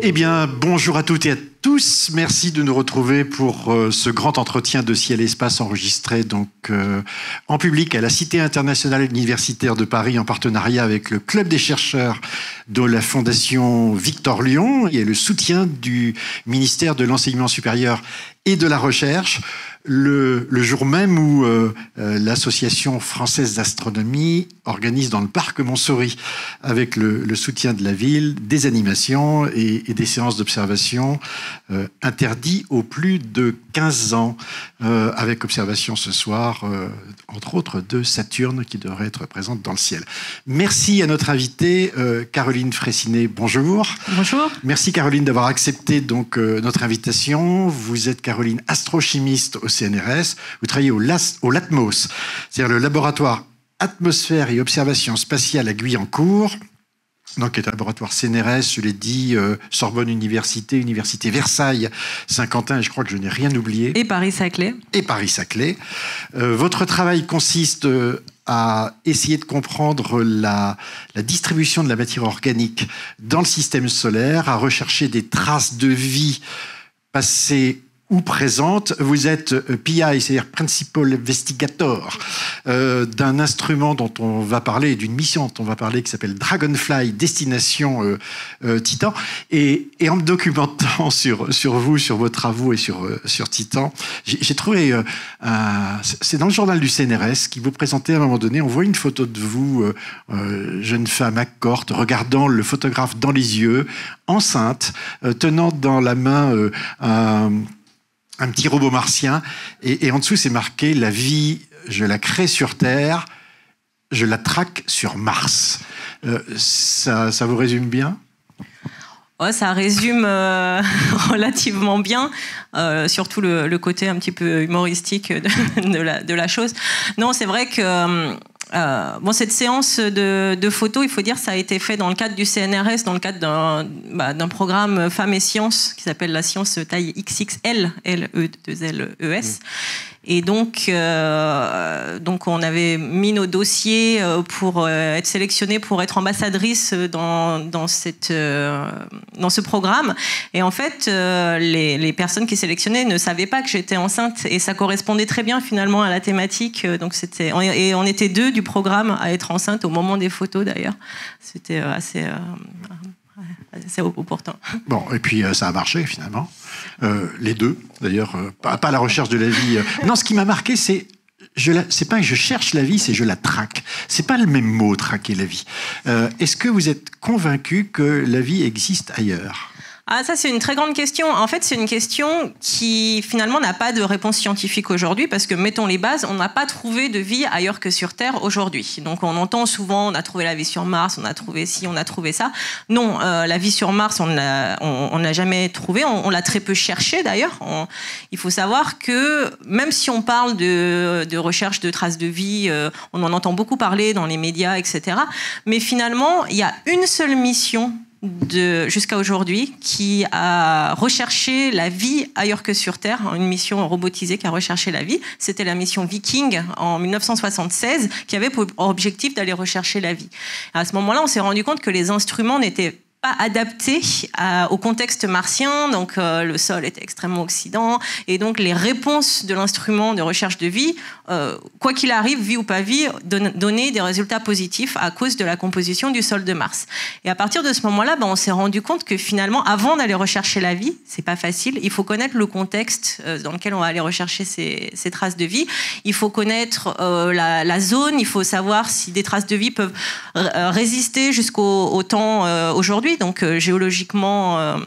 Eh bien, bonjour à toutes et à tous. Merci de nous retrouver pour ce grand entretien de Ciel et Espace enregistré donc en public à la Cité internationale universitaire de Paris en partenariat avec le Club des chercheurs de la Fondation Victor Lyon et le soutien du ministère de l'Enseignement supérieur et de la Recherche. Le jour même où l'Association française d'astronomie organise dans le parc Montsouris, avec le soutien de la ville, des animations et des séances d'observation interdites aux plus de 15 ans, avec observation ce soir, entre autres, de Saturne qui devrait être présente dans le ciel. Merci à notre invitée, Caroline Fraissinet. Bonjour. Bonjour. Merci Caroline d'avoir accepté donc notre invitation. Vous êtes Caroline, astrochimiste au CNRS. Vous travaillez au LATMOS, c'est-à-dire le laboratoire Atmosphère et Observation Spatiale à Guyancourt, donc qui est un laboratoire CNRS, je l'ai dit, Sorbonne Université, Université Versailles, Saint-Quentin, et je crois que je n'ai rien oublié. Et Paris-Saclay. Et Paris-Saclay. Votre travail consiste à essayer de comprendre la distribution de la matière organique dans le système solaire, à rechercher des traces de vie passées ou présente. Vous êtes PI, c'est-à-dire Principal Investigator, d'un instrument dont on va parler, d'une mission dont on va parler, qui s'appelle Dragonfly, destination Titan. Et en me documentant sur vous, sur vos travaux et sur Titan, j'ai trouvé, c'est dans le journal du CNRS, qui vous présentait à un moment donné, on voit une photo de vous, jeune femme à corte, regardant le photographe dans les yeux, enceinte, tenant dans la main un petit robot martien, et en dessous c'est marqué « La vie, je la crée sur Terre, je la traque sur Mars ». Ça vous résume bien ? Ouais, ça résume relativement bien, surtout le côté un petit peu humoristique de la chose. Non, c'est vrai que cette séance de photos, il faut dire, ça a été fait dans le cadre du CNRS, dans le cadre d'un programme Femmes et Sciences qui s'appelle la science taille XXL, L-E-2-L-E-S. Et donc on avait mis nos dossiers pour être sélectionnés pour être ambassadrice dans ce programme. Et en fait, les personnes qui sélectionnaient ne savaient pas que j'étais enceinte, et ça correspondait très bien finalement à la thématique. Donc on était deux du programme à être enceinte au moment des photos d'ailleurs. C'était assez opportun. Bon, et puis ça a marché finalement. Les deux, d'ailleurs, pas la recherche de la vie. Non, ce qui m'a marqué, c'est pas que je cherche la vie, c'est je la traque. C'est pas le même mot, traquer la vie. Est-ce que vous êtes convaincu que la vie existe ailleurs ? Ah, ça, c'est une très grande question. En fait, c'est une question qui, finalement, n'a pas de réponse scientifique aujourd'hui, parce que, mettons les bases, on n'a pas trouvé de vie ailleurs que sur Terre aujourd'hui. Donc, on entend souvent, on a trouvé la vie sur Mars, on a trouvé ci, on a trouvé ça. Non, la vie sur Mars, on l'a jamais trouvée. On l'a très peu cherchée, d'ailleurs. Il faut savoir que, même si on parle de recherche de traces de vie, on en entend beaucoup parler dans les médias, etc. Mais finalement, il y a une seule mission jusqu'à aujourd'hui, qui a recherché la vie ailleurs que sur Terre, une mission robotisée qui a recherché la vie. C'était la mission Viking en 1976, qui avait pour objectif d'aller rechercher la vie. À ce moment-là, on s'est rendu compte que les instruments n'étaient pas adapté au contexte martien, donc le sol était extrêmement oxydant, et donc les réponses de l'instrument de recherche de vie, quoi qu'il arrive, vie ou pas vie, donnaient des résultats positifs à cause de la composition du sol de Mars. Et à partir de ce moment-là, on s'est rendu compte que finalement, avant d'aller rechercher la vie, c'est pas facile, il faut connaître le contexte dans lequel on va aller rechercher ces traces de vie, il faut connaître la zone, il faut savoir si des traces de vie peuvent résister jusqu'au temps aujourd'hui, donc géologiquement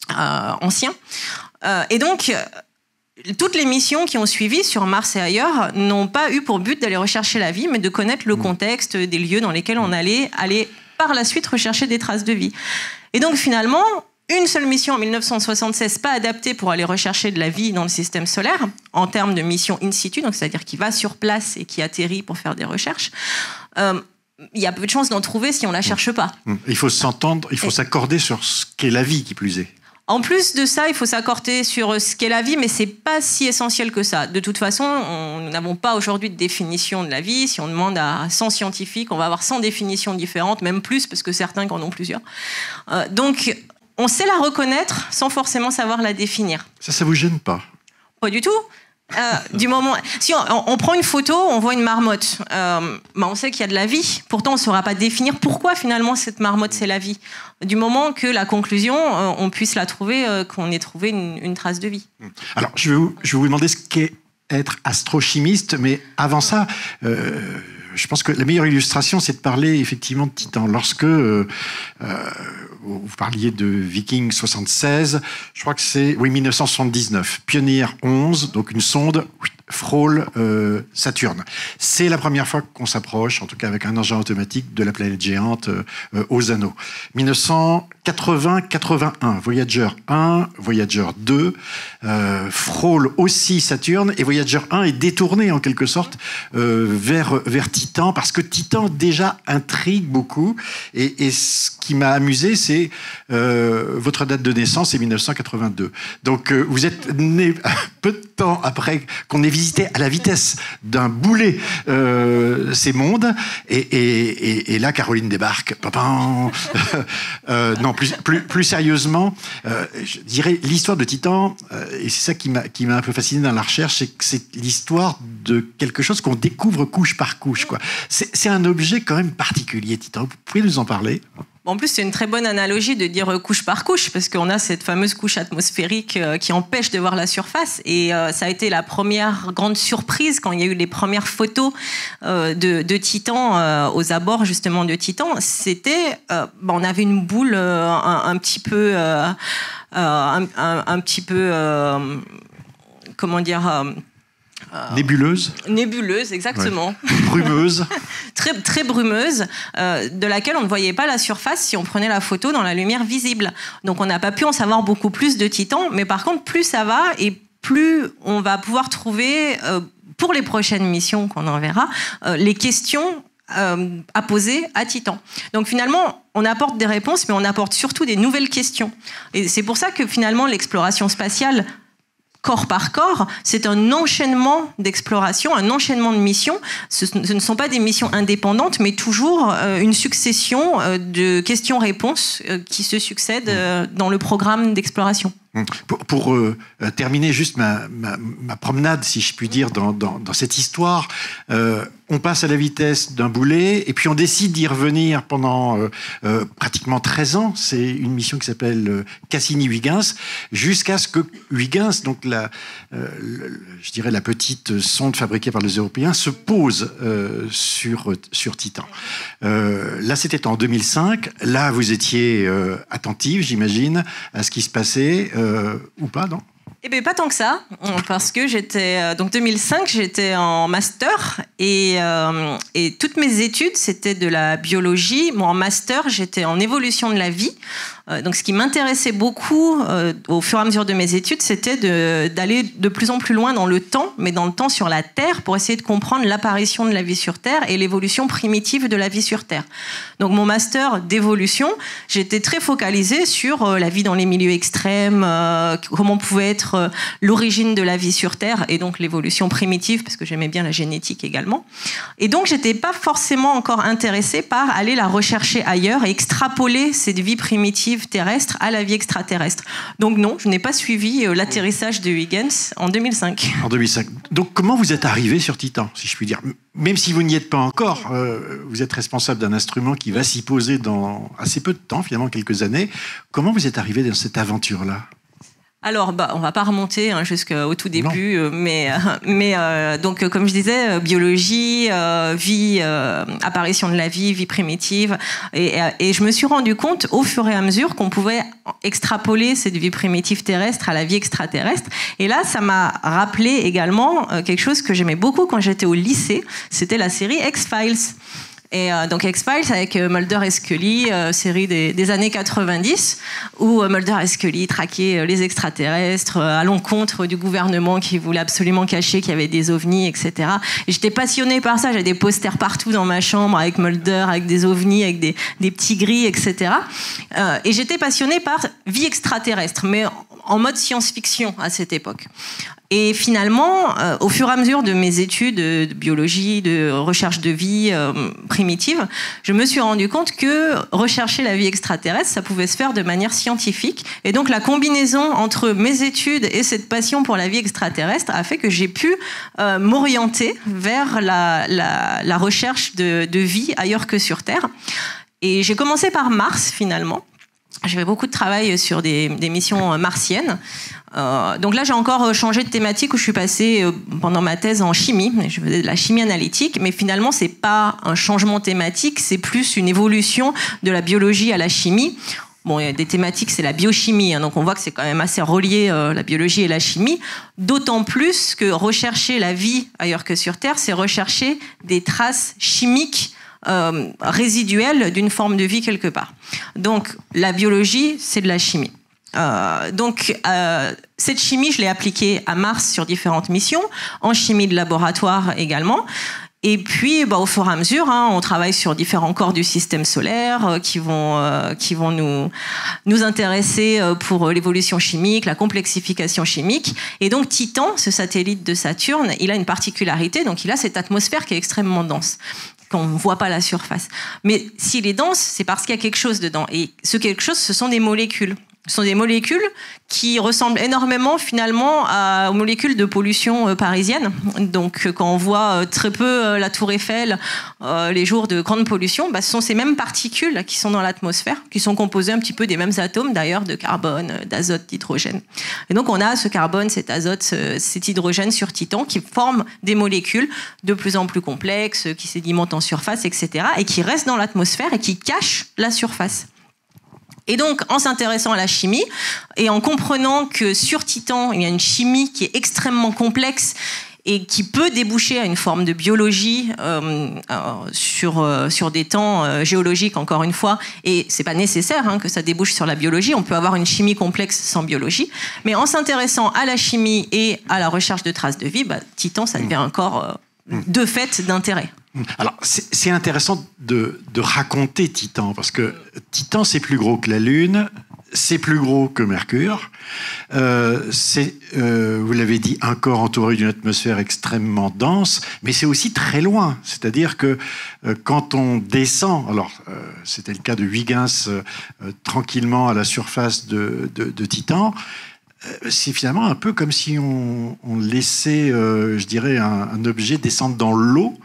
ancien. Et donc, toutes les missions qui ont suivi sur Mars et ailleurs n'ont pas eu pour but d'aller rechercher la vie, mais de connaître le contexte des lieux dans lesquels on allait aller par la suite rechercher des traces de vie. Et donc finalement, une seule mission en 1976, pas adaptée pour aller rechercher de la vie dans le système solaire, en termes de mission in situ, donc c'est-à-dire qui va sur place et qui atterrit pour faire des recherches. Il y a peu de chances d'en trouver si on ne la cherche pas. Il faut s'entendre, il faut s'accorder sur ce qu'est la vie, qui plus est. En plus de ça, il faut s'accorder sur ce qu'est la vie, mais c'est pas si essentiel que ça. De toute façon, nous n'avons pas aujourd'hui de définition de la vie. Si on demande à 100 scientifiques, on va avoir 100 définitions différentes, même plus, parce que certains en ont plusieurs. Donc, on sait la reconnaître sans forcément savoir la définir. Ça vous gêne pas? Pas du tout. Du moment, si on prend une photo, on voit une marmotte, on sait qu'il y a de la vie. Pourtant, on ne saura pas définir pourquoi finalement cette marmotte c'est la vie. Du moment que la conclusion, on puisse la trouver, qu'on ait trouvé une trace de vie. Alors, je vais vous demander ce qu'est être astrochimiste, mais avant ça, je pense que la meilleure illustration, c'est de parler effectivement de Titan. Lorsque vous parliez de Viking 76, je crois que c'est 1979, Pioneer 11, donc une sonde frôle Saturne. C'est la première fois qu'on s'approche, en tout cas avec un engin automatique, de la planète géante aux anneaux. 1980-81, Voyager 1, Voyager 2 frôle aussi Saturne, et Voyager 1 est détourné en quelque sorte vers Titan, parce que Titan déjà intrigue beaucoup, et ce qui m'a amusé, c'est votre date de naissance, c'est 1982. Donc vous êtes né peu de temps après qu'on ait visité à la vitesse d'un boulet ces mondes, et là Caroline débarque. Non, plus sérieusement, je dirais l'histoire de Titan, et c'est ça qui m'a un peu fasciné dans la recherche, c'est que c'est l'histoire de quelque chose qu'on découvre couche par couche, quoi. C'est un objet quand même particulier, Titan. Vous pouvez nous en parler? En plus, c'est une très bonne analogie de dire couche par couche, parce qu'on a cette fameuse couche atmosphérique qui empêche de voir la surface. Et ça a été la première grande surprise quand il y a eu les premières photos de Titan aux abords justement de Titan. C'était, on avait une boule un petit peu, comment dire. Nébuleuse, exactement. Ouais. Brumeuse. Très brumeuse, de laquelle on ne voyait pas la surface si on prenait la photo dans la lumière visible. Donc on n'a pas pu en savoir beaucoup plus de Titan, mais par contre, plus ça va et plus on va pouvoir trouver, pour les prochaines missions qu'on enverra, les questions à poser à Titan. Donc finalement, on apporte des réponses, mais on apporte surtout des nouvelles questions. Et c'est pour ça que finalement, l'exploration spatiale, corps par corps, c'est un enchaînement d'exploration, un enchaînement de missions. Ce ne sont pas des missions indépendantes, mais toujours une succession de questions-réponses qui se succèdent dans le programme d'exploration. Pour terminer juste ma promenade, si je puis dire, dans cette histoire, on passe à la vitesse d'un boulet et puis on décide d'y revenir pendant pratiquement 13 ans. C'est une mission qui s'appelle Cassini-Huygens, jusqu'à ce que Huygens, donc je dirais la petite sonde fabriquée par les Européens, se pose sur Titan. Là, c'était en 2005. Là, vous étiez attentive, j'imagine, à ce qui se passait. Ou pas, non? Eh bien, pas tant que ça, parce que j'étais... donc 2005, j'étais en master et toutes mes études, c'était de la biologie. Moi, en master, j'étais en évolution de la vie. Donc, ce qui m'intéressait beaucoup au fur et à mesure de mes études, c'était d'aller de plus en plus loin dans le temps, mais dans le temps sur la Terre, pour essayer de comprendre l'apparition de la vie sur Terre et l'évolution primitive de la vie sur Terre. Donc, mon master d'évolution, j'étais très focalisée sur la vie dans les milieux extrêmes, comment pouvait être l'origine de la vie sur Terre et donc l'évolution primitive, parce que j'aimais bien la génétique également. Et donc, j'étais pas forcément encore intéressée par aller la rechercher ailleurs et extrapoler cette vie primitive terrestre à la vie extraterrestre. Donc non, je n'ai pas suivi l'atterrissage de Huygens en 2005. En 2005. Donc comment vous êtes arrivé sur Titan, si je puis dire? Même si vous n'y êtes pas encore, vous êtes responsable d'un instrument qui va s'y poser dans assez peu de temps, finalement quelques années. Comment vous êtes arrivé dans cette aventure-là? Alors, on va pas remonter jusqu'au tout début, mais donc comme je disais, biologie, vie, apparition de la vie, vie primitive, et je me suis rendu compte au fur et à mesure qu'on pouvait extrapoler cette vie primitive terrestre à la vie extraterrestre. Et là, ça m'a rappelé également quelque chose que j'aimais beaucoup quand j'étais au lycée. C'était la série X-Files. Et donc X-Files avec Mulder et Scully, série des années 90, où Mulder et Scully traquaient les extraterrestres à l'encontre du gouvernement qui voulait absolument cacher qu'il y avait des ovnis, etc. Et j'étais passionnée par ça, j'avais des posters partout dans ma chambre avec Mulder, avec des ovnis, avec des petits gris, etc. Et j'étais passionnée par vie extraterrestre, mais en mode science-fiction à cette époque. Et finalement, au fur et à mesure de mes études de biologie, de recherche de vie primitive, je me suis rendu compte que rechercher la vie extraterrestre, ça pouvait se faire de manière scientifique. Et donc la combinaison entre mes études et cette passion pour la vie extraterrestre a fait que j'ai pu m'orienter vers la recherche de vie ailleurs que sur Terre. Et j'ai commencé par Mars, finalement. J'ai fait beaucoup de travail sur des missions martiennes. Donc là, j'ai encore changé de thématique où je suis passée pendant ma thèse en chimie. Je faisais de la chimie analytique, mais finalement, c'est pas un changement thématique, c'est plus une évolution de la biologie à la chimie. Bon, il y a des thématiques, c'est la biochimie, hein, donc on voit que c'est quand même assez relié, la biologie et la chimie. D'autant plus que rechercher la vie ailleurs que sur Terre, c'est rechercher des traces chimiques résiduelle d'une forme de vie quelque part. Donc, la biologie, c'est de la chimie. Cette chimie, je l'ai appliquée à Mars sur différentes missions, en chimie de laboratoire également. Et puis, au fur et à mesure, on travaille sur différents corps du système solaire qui vont nous intéresser pour l'évolution chimique, la complexification chimique. Et donc, Titan, ce satellite de Saturne, il a une particularité, donc il a cette atmosphère qui est extrêmement dense, qu'on ne voit pas la surface. Mais s'il est dense, c'est parce qu'il y a quelque chose dedans. Et ce quelque chose, ce sont des molécules. Ce sont des molécules qui ressemblent énormément finalement aux molécules de pollution parisienne. Donc quand on voit très peu la Tour Eiffel les jours de grande pollution, ce sont ces mêmes particules qui sont dans l'atmosphère, qui sont composées un petit peu des mêmes atomes d'ailleurs, de carbone, d'azote, d'hydrogène. Et donc on a ce carbone, cet azote, cet hydrogène sur Titan qui forment des molécules de plus en plus complexes, qui sédimentent en surface, etc. et qui restent dans l'atmosphère et qui cachent la surface. Et donc, en s'intéressant à la chimie et en comprenant que sur Titan, il y a une chimie qui est extrêmement complexe et qui peut déboucher à une forme de biologie sur des temps géologiques, encore une fois. Et c'est pas nécessaire que ça débouche sur la biologie. On peut avoir une chimie complexe sans biologie. Mais en s'intéressant à la chimie et à la recherche de traces de vie, Titan, ça devient encore de fait d'intérêt. Alors, c'est intéressant de raconter Titan, parce que Titan, c'est plus gros que la Lune, c'est plus gros que Mercure, c'est, vous l'avez dit, un corps entouré d'une atmosphère extrêmement dense, mais c'est aussi très loin. C'est-à-dire que quand on descend, alors c'était le cas de Huygens, tranquillement à la surface de Titan, c'est finalement un peu comme si on laissait, je dirais, un objet descendre dans l'eau,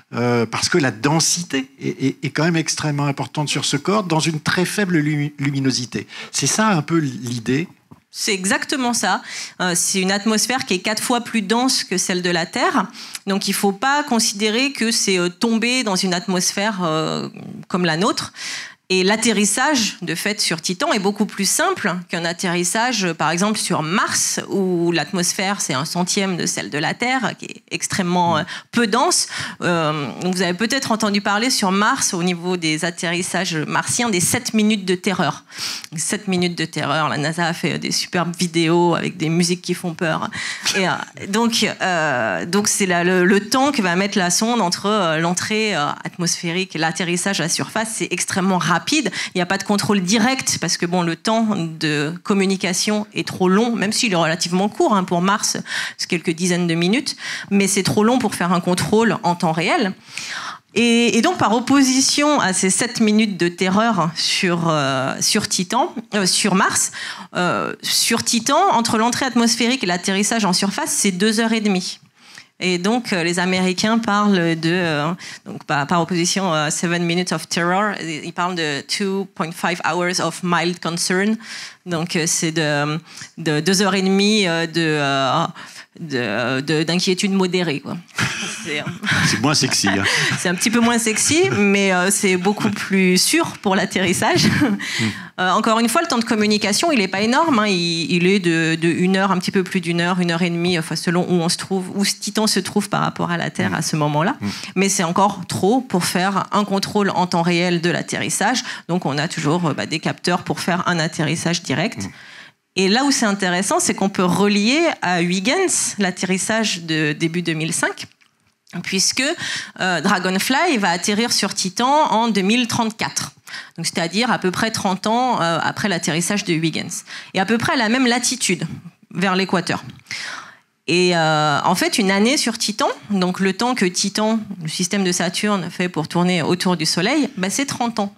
parce que la densité est quand même extrêmement importante sur ce corps, dans une très faible luminosité. C'est ça un peu l'idée? C'est exactement ça. C'est une atmosphère qui est 4 fois plus dense que celle de la Terre. Donc il ne faut pas considérer que c'est tomber dans une atmosphère comme la nôtre. Et l'atterrissage, de fait, sur Titan est beaucoup plus simple qu'un atterrissage, par exemple, sur Mars, où l'atmosphère, c'est 1/100 de celle de la Terre, qui est extrêmement peu dense. Donc vous avez peut-être entendu parler sur Mars, au niveau des atterrissages martiens, des 7 minutes de terreur. 7 minutes de terreur. La NASA a fait des superbes vidéos avec des musiques qui font peur. Et donc c'est le temps que va mettre la sonde entre l'entrée atmosphérique et l'atterrissage à la surface. C'est extrêmement rapide. Il n'y a pas de contrôle direct parce que le temps de communication est trop long, même s'il est relativement court pour Mars, c'est quelques dizaines de minutes, mais c'est trop long pour faire un contrôle en temps réel. Et donc, par opposition à ces 7 minutes de terreur sur Mars, sur Titan, entre l'entrée atmosphérique et l'atterrissage en surface, c'est 2h30. Et donc, les Américains parlent donc par opposition à 7 minutes of terror, ils parlent de 2.5 hours of mild concern. Donc, c'est de 2h30 d'inquiétude modérée, quoi. C'est moins sexy. C'est un petit peu moins sexy, mais c'est beaucoup plus sûr pour l'atterrissage. Encore une fois, le temps de communication, il n'est pas énorme. Il est de 1 heure, un petit peu plus d'1 heure, 1h30, selon où on se trouve, où Titan se trouve par rapport à la Terre à ce moment-là. Mais c'est encore trop pour faire un contrôle en temps réel de l'atterrissage. Donc, on a toujours des capteurs pour faire un atterrissage direct. Et là où c'est intéressant, c'est qu'on peut relier à Huygens l'atterrissage de début 2005, puisque Dragonfly va atterrir sur Titan en 2034. donc c'est-à-dire à peu près 30 ans après l'atterrissage de Huygens, et à peu près à la même latitude, vers l'équateur. Et en fait, une année sur Titan, donc le temps que Titan, le système de Saturne, fait pour tourner autour du Soleil, c'est 30 ans.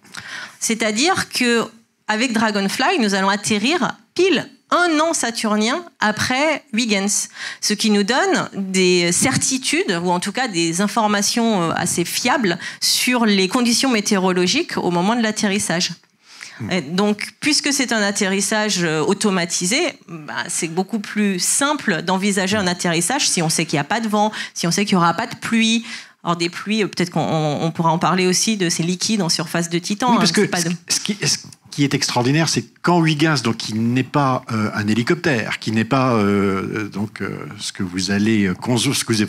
C'est-à-dire qu'avec Dragonfly, nous allons atterrir pile 1 an saturnien après Huygens, ce qui nous donne des certitudes, ou en tout cas des informations assez fiables sur les conditions météorologiques au moment de l'atterrissage. Et donc, puisque c'est un atterrissage automatisé, c'est beaucoup plus simple d'envisager un atterrissage si on sait qu'il n'y a pas de vent, si on sait qu'il n'y aura pas de pluie. Alors des pluies, peut-être qu'on pourra en parler aussi de ces liquides en surface de Titan. Oui, parce que ce qui est extraordinaire, c'est quand Huygens, donc qui n'est pas un hélicoptère, qui n'est pas ce que vous avez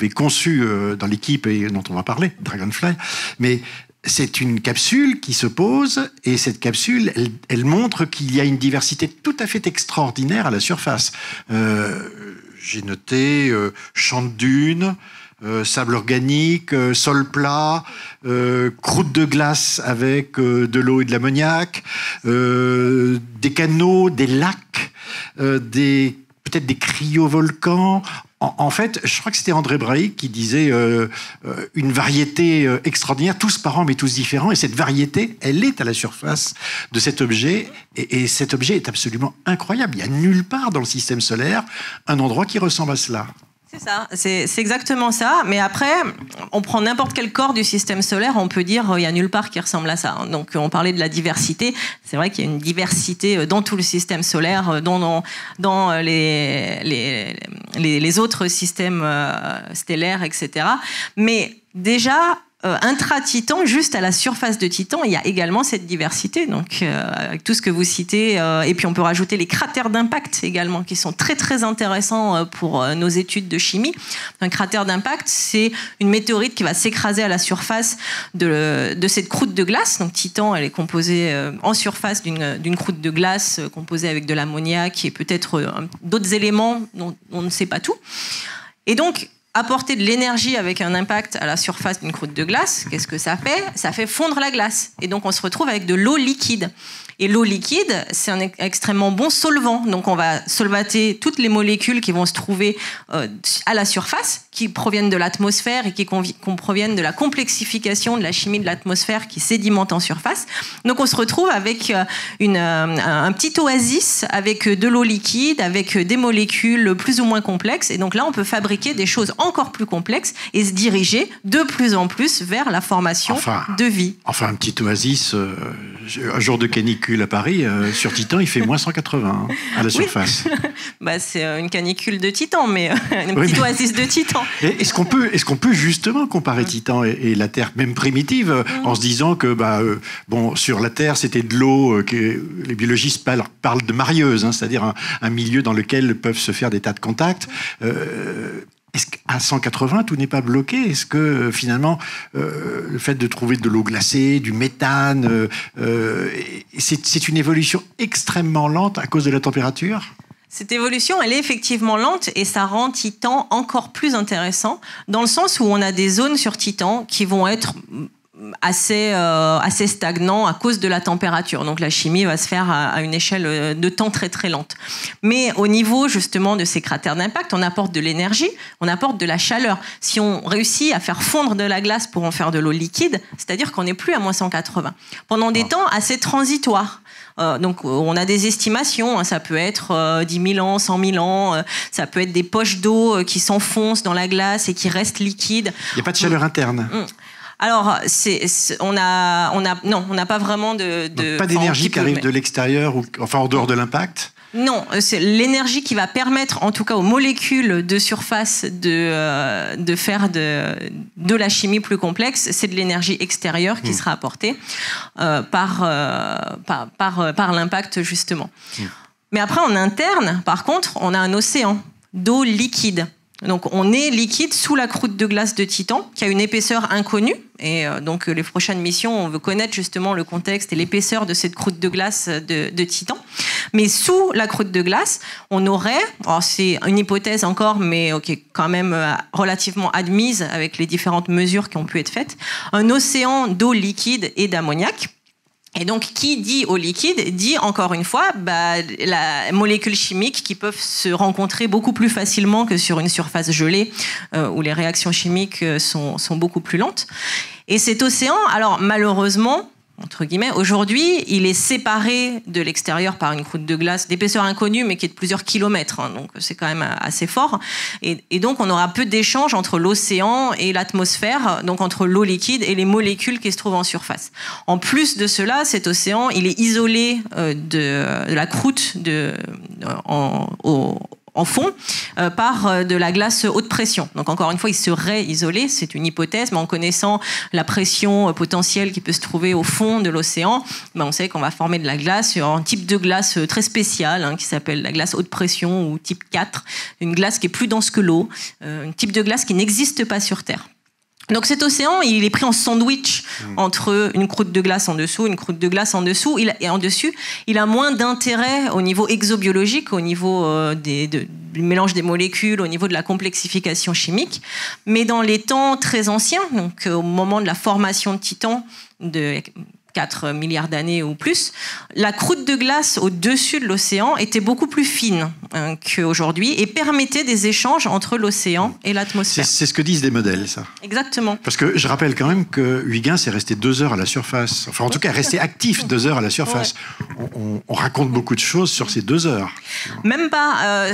conçu dans l'équipe et dont on va parler, Dragonfly, mais c'est une capsule qui se pose, et cette capsule, elle montre qu'il y a une diversité tout à fait extraordinaire à la surface. J'ai noté champs de dunes, sable organique, sol plat, croûte de glace avec de l'eau et de l'ammoniac, des canaux, des lacs, peut-être des cryovolcans. En fait, je crois que c'était André Braic qui disait une variété extraordinaire, tous parents mais tous différents, et cette variété, elle est à la surface de cet objet, et cet objet est absolument incroyable. Il n'y a nulle part dans le système solaire un endroit qui ressemble à cela. C'est ça, c'est exactement ça. Mais après, on prend n'importe quel corps du système solaire, on peut dire il n'y a nulle part qui ressemble à ça. Donc on parlait de la diversité. C'est vrai qu'il y a une diversité dans tout le système solaire, dans les autres systèmes stellaires, etc. Mais déjà, intra-Titan, juste à la surface de Titan, il y a également cette diversité, donc avec tout ce que vous citez, et puis on peut rajouter les cratères d'impact également, qui sont très très intéressants pour nos études de chimie. Un cratère d'impact, c'est une météorite qui va s'écraser à la surface de cette croûte de glace. Donc Titan, elle est composée en surface d'une croûte de glace composée avec de l'ammoniac et peut-être d'autres éléments dont on ne sait pas tout. Et donc, apporter de l'énergie avec un impact à la surface d'une croûte de glace, qu'est-ce que ça fait ? Ça fait fondre la glace. Et donc, on se retrouve avec de l'eau liquide. Et l'eau liquide, c'est un extrêmement bon solvant. Donc, on va solvater toutes les molécules qui vont se trouver à la surface, qui proviennent de l'atmosphère et qui proviennent de la complexification de la chimie de l'atmosphère qui sédimente en surface. Donc, on se retrouve avec un petit oasis avec de l'eau liquide, avec des molécules plus ou moins complexes. Et donc là, on peut fabriquer des choses encore plus complexes et se diriger de plus en plus vers la formation de vie. Enfin, un petit oasis, un jour de canicule à Paris, sur Titan, il fait moins 180 à la surface. C'est une canicule de Titan, mais une petite oasis de Titan. Est-ce qu'on peut justement comparer Titan et la Terre, même primitive, en se disant que sur la Terre, c'était de l'eau, que les biologistes parlent de marieuse, c'est-à-dire un milieu dans lequel peuvent se faire des tas de contacts. Est-ce qu'à 180, tout n'est pas bloqué ? Est-ce que finalement, le fait de trouver de l'eau glacée, du méthane, c'est une évolution extrêmement lente à cause de la température ? Cette évolution, elle est effectivement lente et ça rend Titan encore plus intéressant dans le sens où on a des zones sur Titan qui vont être assez stagnant à cause de la température. Donc la chimie va se faire à une échelle de temps très très lente. Mais au niveau justement de ces cratères d'impact, on apporte de l'énergie, on apporte de la chaleur. Si on réussit à faire fondre de la glace pour en faire de l'eau liquide, c'est-à-dire qu'on n'est plus à moins 180. Pendant des temps assez transitoires. Donc on a des estimations, ça peut être 10 000 ans, 100 000 ans, ça peut être des poches d'eau qui s'enfoncent dans la glace et qui restent liquides. Il n'y a pas de chaleur interne. Alors, on n'a pas vraiment de pas d'énergie qui arrive de l'extérieur, en dehors de l'impact ? Non, c'est l'énergie qui va permettre, en tout cas aux molécules de surface, de faire de la chimie plus complexe. C'est de l'énergie extérieure qui sera apportée par l'impact, justement. Mais après, en interne, par contre, on a un océan d'eau liquide. Donc on est liquide sous la croûte de glace de Titan, qui a une épaisseur inconnue. Et donc les prochaines missions, on veut connaître justement le contexte et l'épaisseur de cette croûte de glace de Titan. Mais sous la croûte de glace, on aurait, alors c'est une hypothèse encore, mais quand même relativement admise avec les différentes mesures qui ont pu être faites, un océan d'eau liquide et d'ammoniac. Et donc, qui dit eau liquide dit encore une fois la molécule chimique qui peuvent se rencontrer beaucoup plus facilement que sur une surface gelée où les réactions chimiques sont beaucoup plus lentes. Et cet océan, alors malheureusement, entre guillemets, aujourd'hui, il est séparé de l'extérieur par une croûte de glace d'épaisseur inconnue, mais qui est de plusieurs kilomètres. Donc, c'est quand même assez fort. Et donc, on aura peu d'échanges entre l'océan et l'atmosphère, donc entre l'eau liquide et les molécules qui se trouvent en surface. En plus de cela, cet océan, il est isolé de la croûte en fond par de la glace haute pression. Donc encore une fois, il serait isolé, c'est une hypothèse, mais en connaissant la pression potentielle qui peut se trouver au fond de l'océan, on sait qu'on va former de la glace, un type de glace très spécial qui s'appelle la glace haute pression ou type 4, une glace qui est plus dense que l'eau, un type de glace qui n'existe pas sur Terre. Donc cet océan, il est pris en sandwich entre une croûte de glace en dessous, une croûte de glace en dessous, et en dessus, il a moins d'intérêt au niveau exobiologique, au niveau du mélange des molécules, au niveau de la complexification chimique. Mais dans les temps très anciens, donc au moment de la formation de Titan, de 4 milliards d'années ou plus, la croûte de glace au-dessus de l'océan était beaucoup plus fine qu'aujourd'hui et permettait des échanges entre l'océan et l'atmosphère. C'est ce que disent des modèles, ça. Exactement. Parce que je rappelle quand même que Huygens est resté 2 heures à la surface. Enfin, en tout cas, resté actif 2 heures à la surface. Ouais. On raconte beaucoup de choses sur ces 2 heures. Même pas.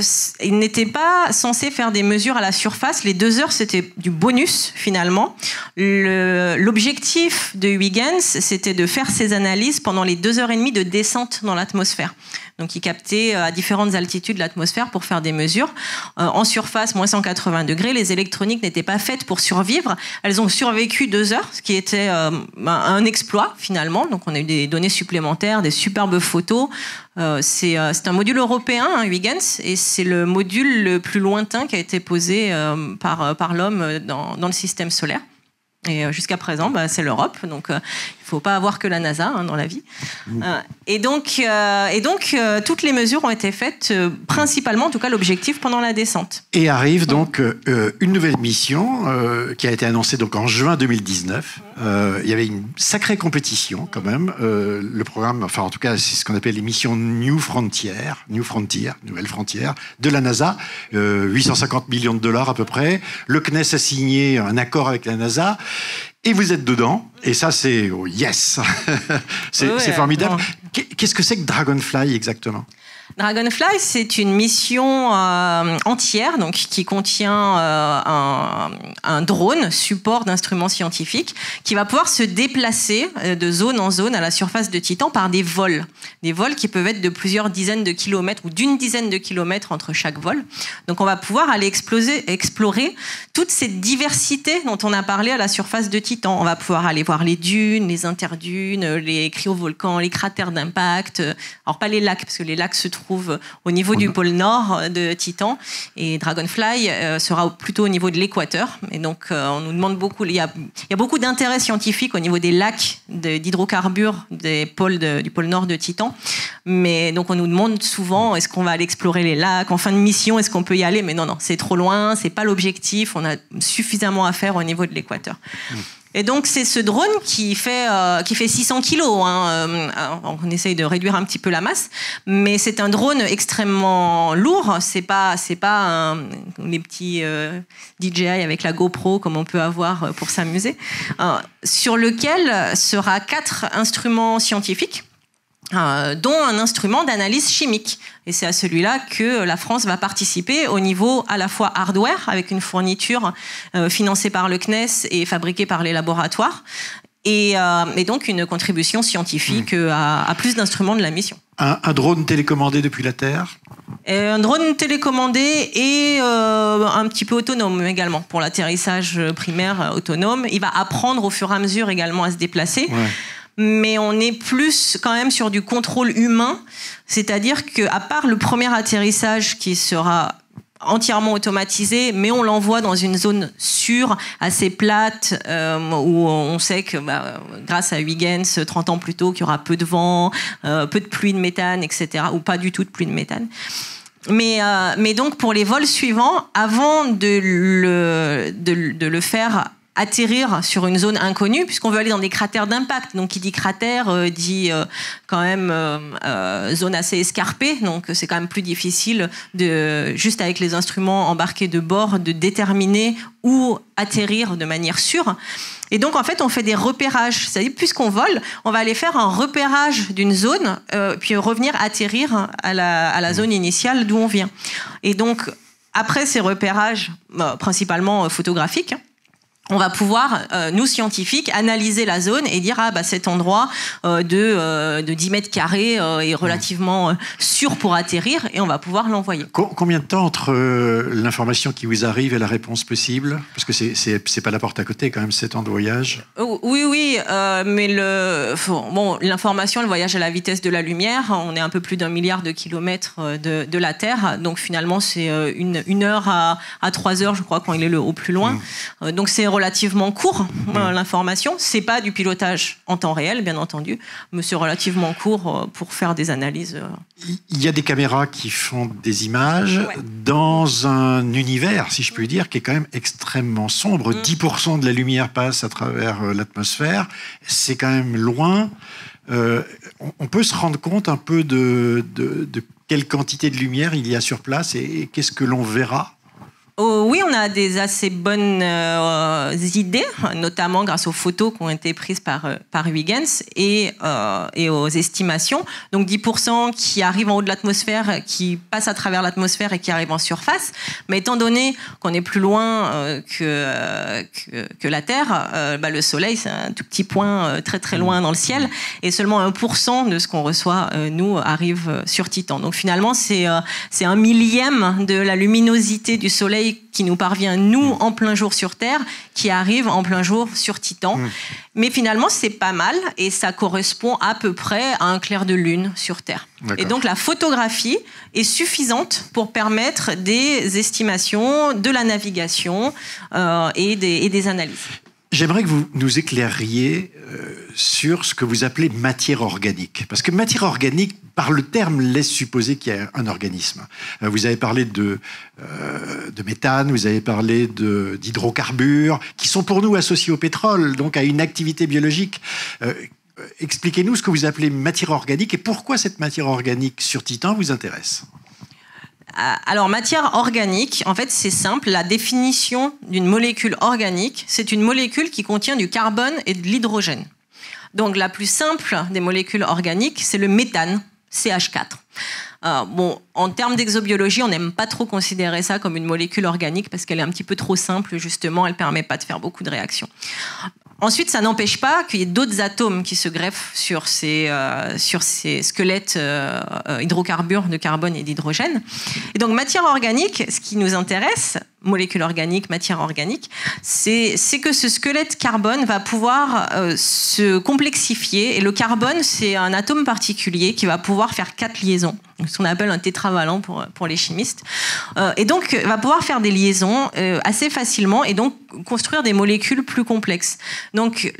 Il n'était pas censé faire des mesures à la surface. Les 2 heures, c'était du bonus, finalement. L'objectif de Huygens, c'était de faire ses analyses pendant les 2h30 de descente dans l'atmosphère. Donc, il captait à différentes altitudes l'atmosphère pour faire des mesures. En surface, moins 180 degrés, les électroniques n'étaient pas faites pour survivre. Elles ont survécu 2 heures, ce qui était un exploit, finalement. Donc, on a eu des données supplémentaires, des superbes photos. C'est un module européen, Huygens, et c'est le module le plus lointain qui a été posé par l'homme dans le système solaire. Et jusqu'à présent, c'est l'Europe, donc il ne faut pas avoir que la NASA dans la vie. Et donc, toutes les mesures ont été faites, principalement, en tout cas l'objectif, pendant la descente. Et arrive donc une nouvelle mission qui a été annoncée donc en juin 2019. Il y avait une sacrée compétition quand même. Le programme, enfin en tout cas, c'est ce qu'on appelle les missions Nouvelle Frontière, de la NASA. 850 millions de dollars à peu près. Le CNES a signé un accord avec la NASA. Et vous êtes dedans, et ça c'est yes, c'est formidable. Qu'est-ce que c'est que Dragonfly exactement ? Dragonfly, c'est une mission entière, donc qui contient un drone, support d'instruments scientifiques, qui va pouvoir se déplacer de zone en zone à la surface de Titan par des vols qui peuvent être de plusieurs dizaines de kilomètres ou d'une dizaine de kilomètres entre chaque vol. Donc on va pouvoir aller explorer toute cette diversité dont on a parlé à la surface de Titan. On va pouvoir aller voir les dunes, les interdunes, les cryovolcans, les cratères d'impact. Alors pas les lacs, parce que les lacs se trouvent au niveau du pôle nord de Titan, et Dragonfly sera plutôt au niveau de l'équateur. Et donc on nous demande beaucoup, il y a beaucoup d'intérêt scientifique au niveau des lacs d'hydrocarbures du pôle nord de Titan. Mais donc on nous demande souvent, est-ce qu'on va aller explorer les lacs en fin de mission, est-ce qu'on peut y aller? Mais non, c'est trop loin, c'est pas l'objectif, on a suffisamment à faire au niveau de l'équateur. Et donc c'est ce drone qui fait 600 kilos. On essaye de réduire un petit peu la masse, mais c'est un drone extrêmement lourd. C'est pas les petits DJI avec la GoPro comme on peut avoir pour s'amuser. Sur lequel sera 4 instruments scientifiques, dont un instrument d'analyse chimique. Et c'est à celui-là que la France va participer au niveau à la fois hardware, avec une fourniture financée par le CNES et fabriquée par les laboratoires, et donc une contribution scientifique à plus d'instruments de la mission. Un drone télécommandé depuis la Terre ? Un drone télécommandé et un petit peu autonome également, pour l'atterrissage primaire autonome. Il va apprendre au fur et à mesure également à se déplacer. Ouais. Mais on est plus quand même sur du contrôle humain, c'est-à-dire qu'à part le premier atterrissage qui sera entièrement automatisé, mais on l'envoie dans une zone sûre, assez plate, où on sait que grâce à Huygens, 30 ans plus tôt, qu'il y aura peu de vent, peu de pluie de méthane, etc., ou pas du tout de pluie de méthane. Mais donc pour les vols suivants, avant de le faire atterrir sur une zone inconnue, puisqu'on veut aller dans des cratères d'impact. Donc, qui dit cratère dit quand même zone assez escarpée. Donc, c'est quand même plus difficile juste avec les instruments embarqués de bord, de déterminer où atterrir de manière sûre. Et donc, en fait, on fait des repérages. C'est-à-dire, puisqu'on vole, on va aller faire un repérage d'une zone, puis revenir atterrir à la zone initiale d'où on vient. Et donc, après ces repérages, principalement photographiques, on va pouvoir, nous scientifiques, analyser la zone et dire cet endroit de 10 mètres carrés est relativement sûr pour atterrir, et on va pouvoir l'envoyer. Combien de temps entre l'information qui vous arrive et la réponse possible? Parce que c'est pas la porte à côté quand même, 7 ans de voyage. Oui, mais l'information, elle voyage à la vitesse de la lumière. On est un peu plus d'1 milliard de kilomètres de la Terre, donc finalement c'est 1 heure à 3 heures, je crois, quand il est au plus loin. Donc c'est relativement court, l'information. C'est pas du pilotage en temps réel, bien entendu, mais c'est relativement court pour faire des analyses. Il y a des caméras qui font des images dans un univers, si je puis dire, qui est quand même extrêmement sombre. 10% de la lumière passe à travers l'atmosphère. C'est quand même loin. On peut se rendre compte un peu de quelle quantité de lumière il y a sur place et qu'est-ce que l'on verra? Oui, on a des assez bonnes idées, notamment grâce aux photos qui ont été prises par Huygens et aux estimations. Donc 10% qui arrivent en haut de l'atmosphère, qui passent à travers l'atmosphère et qui arrivent en surface. Mais étant donné qu'on est plus loin que la Terre, le Soleil, c'est un tout petit point très très loin dans le ciel, et seulement 1% de ce qu'on reçoit, nous, arrive sur Titan. Donc finalement, c'est 1 millième de la luminosité du Soleil qui nous parvient, nous, en plein jour sur Terre, qui arrive en plein jour sur Titan. Mais finalement, c'est pas mal, et ça correspond à peu près à un clair de lune sur Terre. Et donc, la photographie est suffisante pour permettre des estimations, de la navigation et des analyses. J'aimerais que vous nous éclairiez sur ce que vous appelez matière organique. Parce que matière organique, par le terme, laisse supposer qu'il y a un organisme. Vous avez parlé de méthane, vous avez parlé d'hydrocarbures, qui sont pour nous associés au pétrole, donc à une activité biologique. Expliquez-nous ce que vous appelez matière organique et pourquoi cette matière organique sur Titan vous intéresse. Alors, matière organique, en fait, c'est simple. La définition d'une molécule organique, c'est une molécule qui contient du carbone et de l'hydrogène. Donc, la plus simple des molécules organiques, c'est le méthane, CH4. En termes d'exobiologie, on n'aime pas trop considérer ça comme une molécule organique parce qu'elle est un petit peu trop simple, justement, elle ne permet pas de faire beaucoup de réactions. Ensuite, ça n'empêche pas qu'il y ait d'autres atomes qui se greffent sur ces squelettes hydrocarbures de carbone et d'hydrogène. Et donc, matière organique, ce qui nous intéresse, molécule organique, matière organique, c'est que ce squelette carbone va pouvoir se complexifier. Et le carbone, c'est un atome particulier qui va pouvoir faire 4 liaisons, ce qu'on appelle un tétravalent pour les chimistes. Et donc, va pouvoir faire des liaisons assez facilement et donc construire des molécules plus complexes. Donc,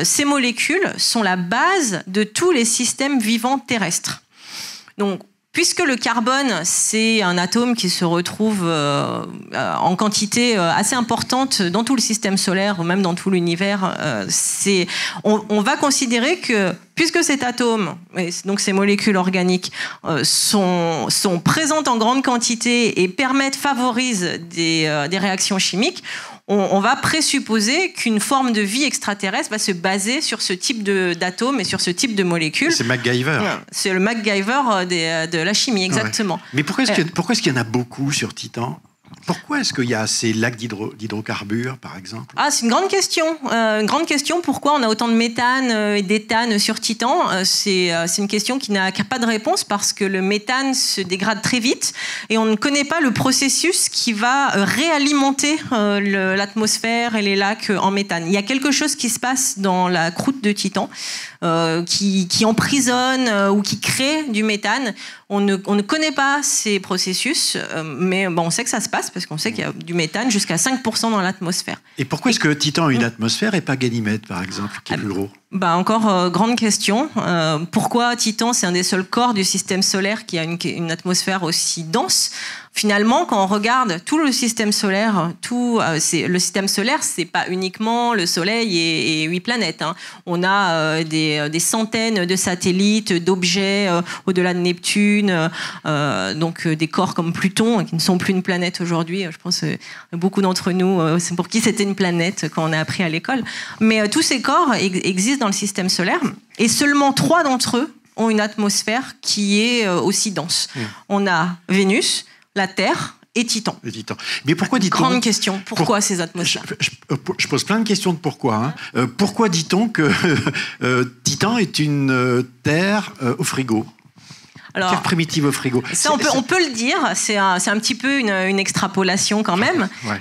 ces molécules sont la base de tous les systèmes vivants terrestres. Donc, puisque le carbone, c'est un atome qui se retrouve en quantité assez importante dans tout le système solaire, ou même dans tout l'univers, on va considérer que, puisque cet atome, et donc ces molécules organiques, sont présentes en grande quantité et favorisent des réactions chimiques, on va présupposer qu'une forme de vie extraterrestre va se baser sur ce type d'atomes et sur ce type de molécules. C'est MacGyver. C'est le MacGyver de la chimie, exactement. Ouais. Mais pourquoi est-ce qu'il y en a beaucoup sur Titan ? Pourquoi est-ce qu'il y a ces lacs d'hydrocarbures, par exemple ? C'est une grande question. Pourquoi on a autant de méthane et d'éthane sur Titan ? C'est une question qui n'a pas de réponse parce que le méthane se dégrade très vite et on ne connaît pas le processus qui va réalimenter l'atmosphère et les lacs en méthane. Il y a quelque chose qui se passe dans la croûte de Titan qui emprisonne ou qui crée du méthane. On ne connaît pas ces processus, mais on sait que ça se passe parce qu'on sait qu'il y a du méthane jusqu'à 5% dans l'atmosphère. Et pourquoi est-ce que Titan a une atmosphère et pas Ganymède, par exemple, qui est plus gros ? Encore grande question. Pourquoi Titan, c'est un des seuls corps du système solaire qui a une atmosphère aussi dense? Finalement, quand on regarde tout le système solaire, le système solaire, c'est pas uniquement le Soleil et 8 planètes. Hein. On a des centaines de satellites, d'objets au-delà de Neptune, donc des corps comme Pluton, qui ne sont plus une planète aujourd'hui. Je pense que beaucoup d'entre nous, c'est pour qui c'était une planète quand on a appris à l'école. Mais tous ces corps existent dans le système solaire, et seulement 3 d'entre eux ont une atmosphère qui est aussi dense. On a Vénus, la Terre et Titan. Mais pourquoi dit-on... Grande question. Pourquoi ces atmosphères? Je pose plein de questions de pourquoi. Hein. Pourquoi dit-on que Titan est une Terre au frigo? Alors, Terre primitive au frigo. Ça, on peut le dire. C'est un petit peu une extrapolation quand même. Ouais.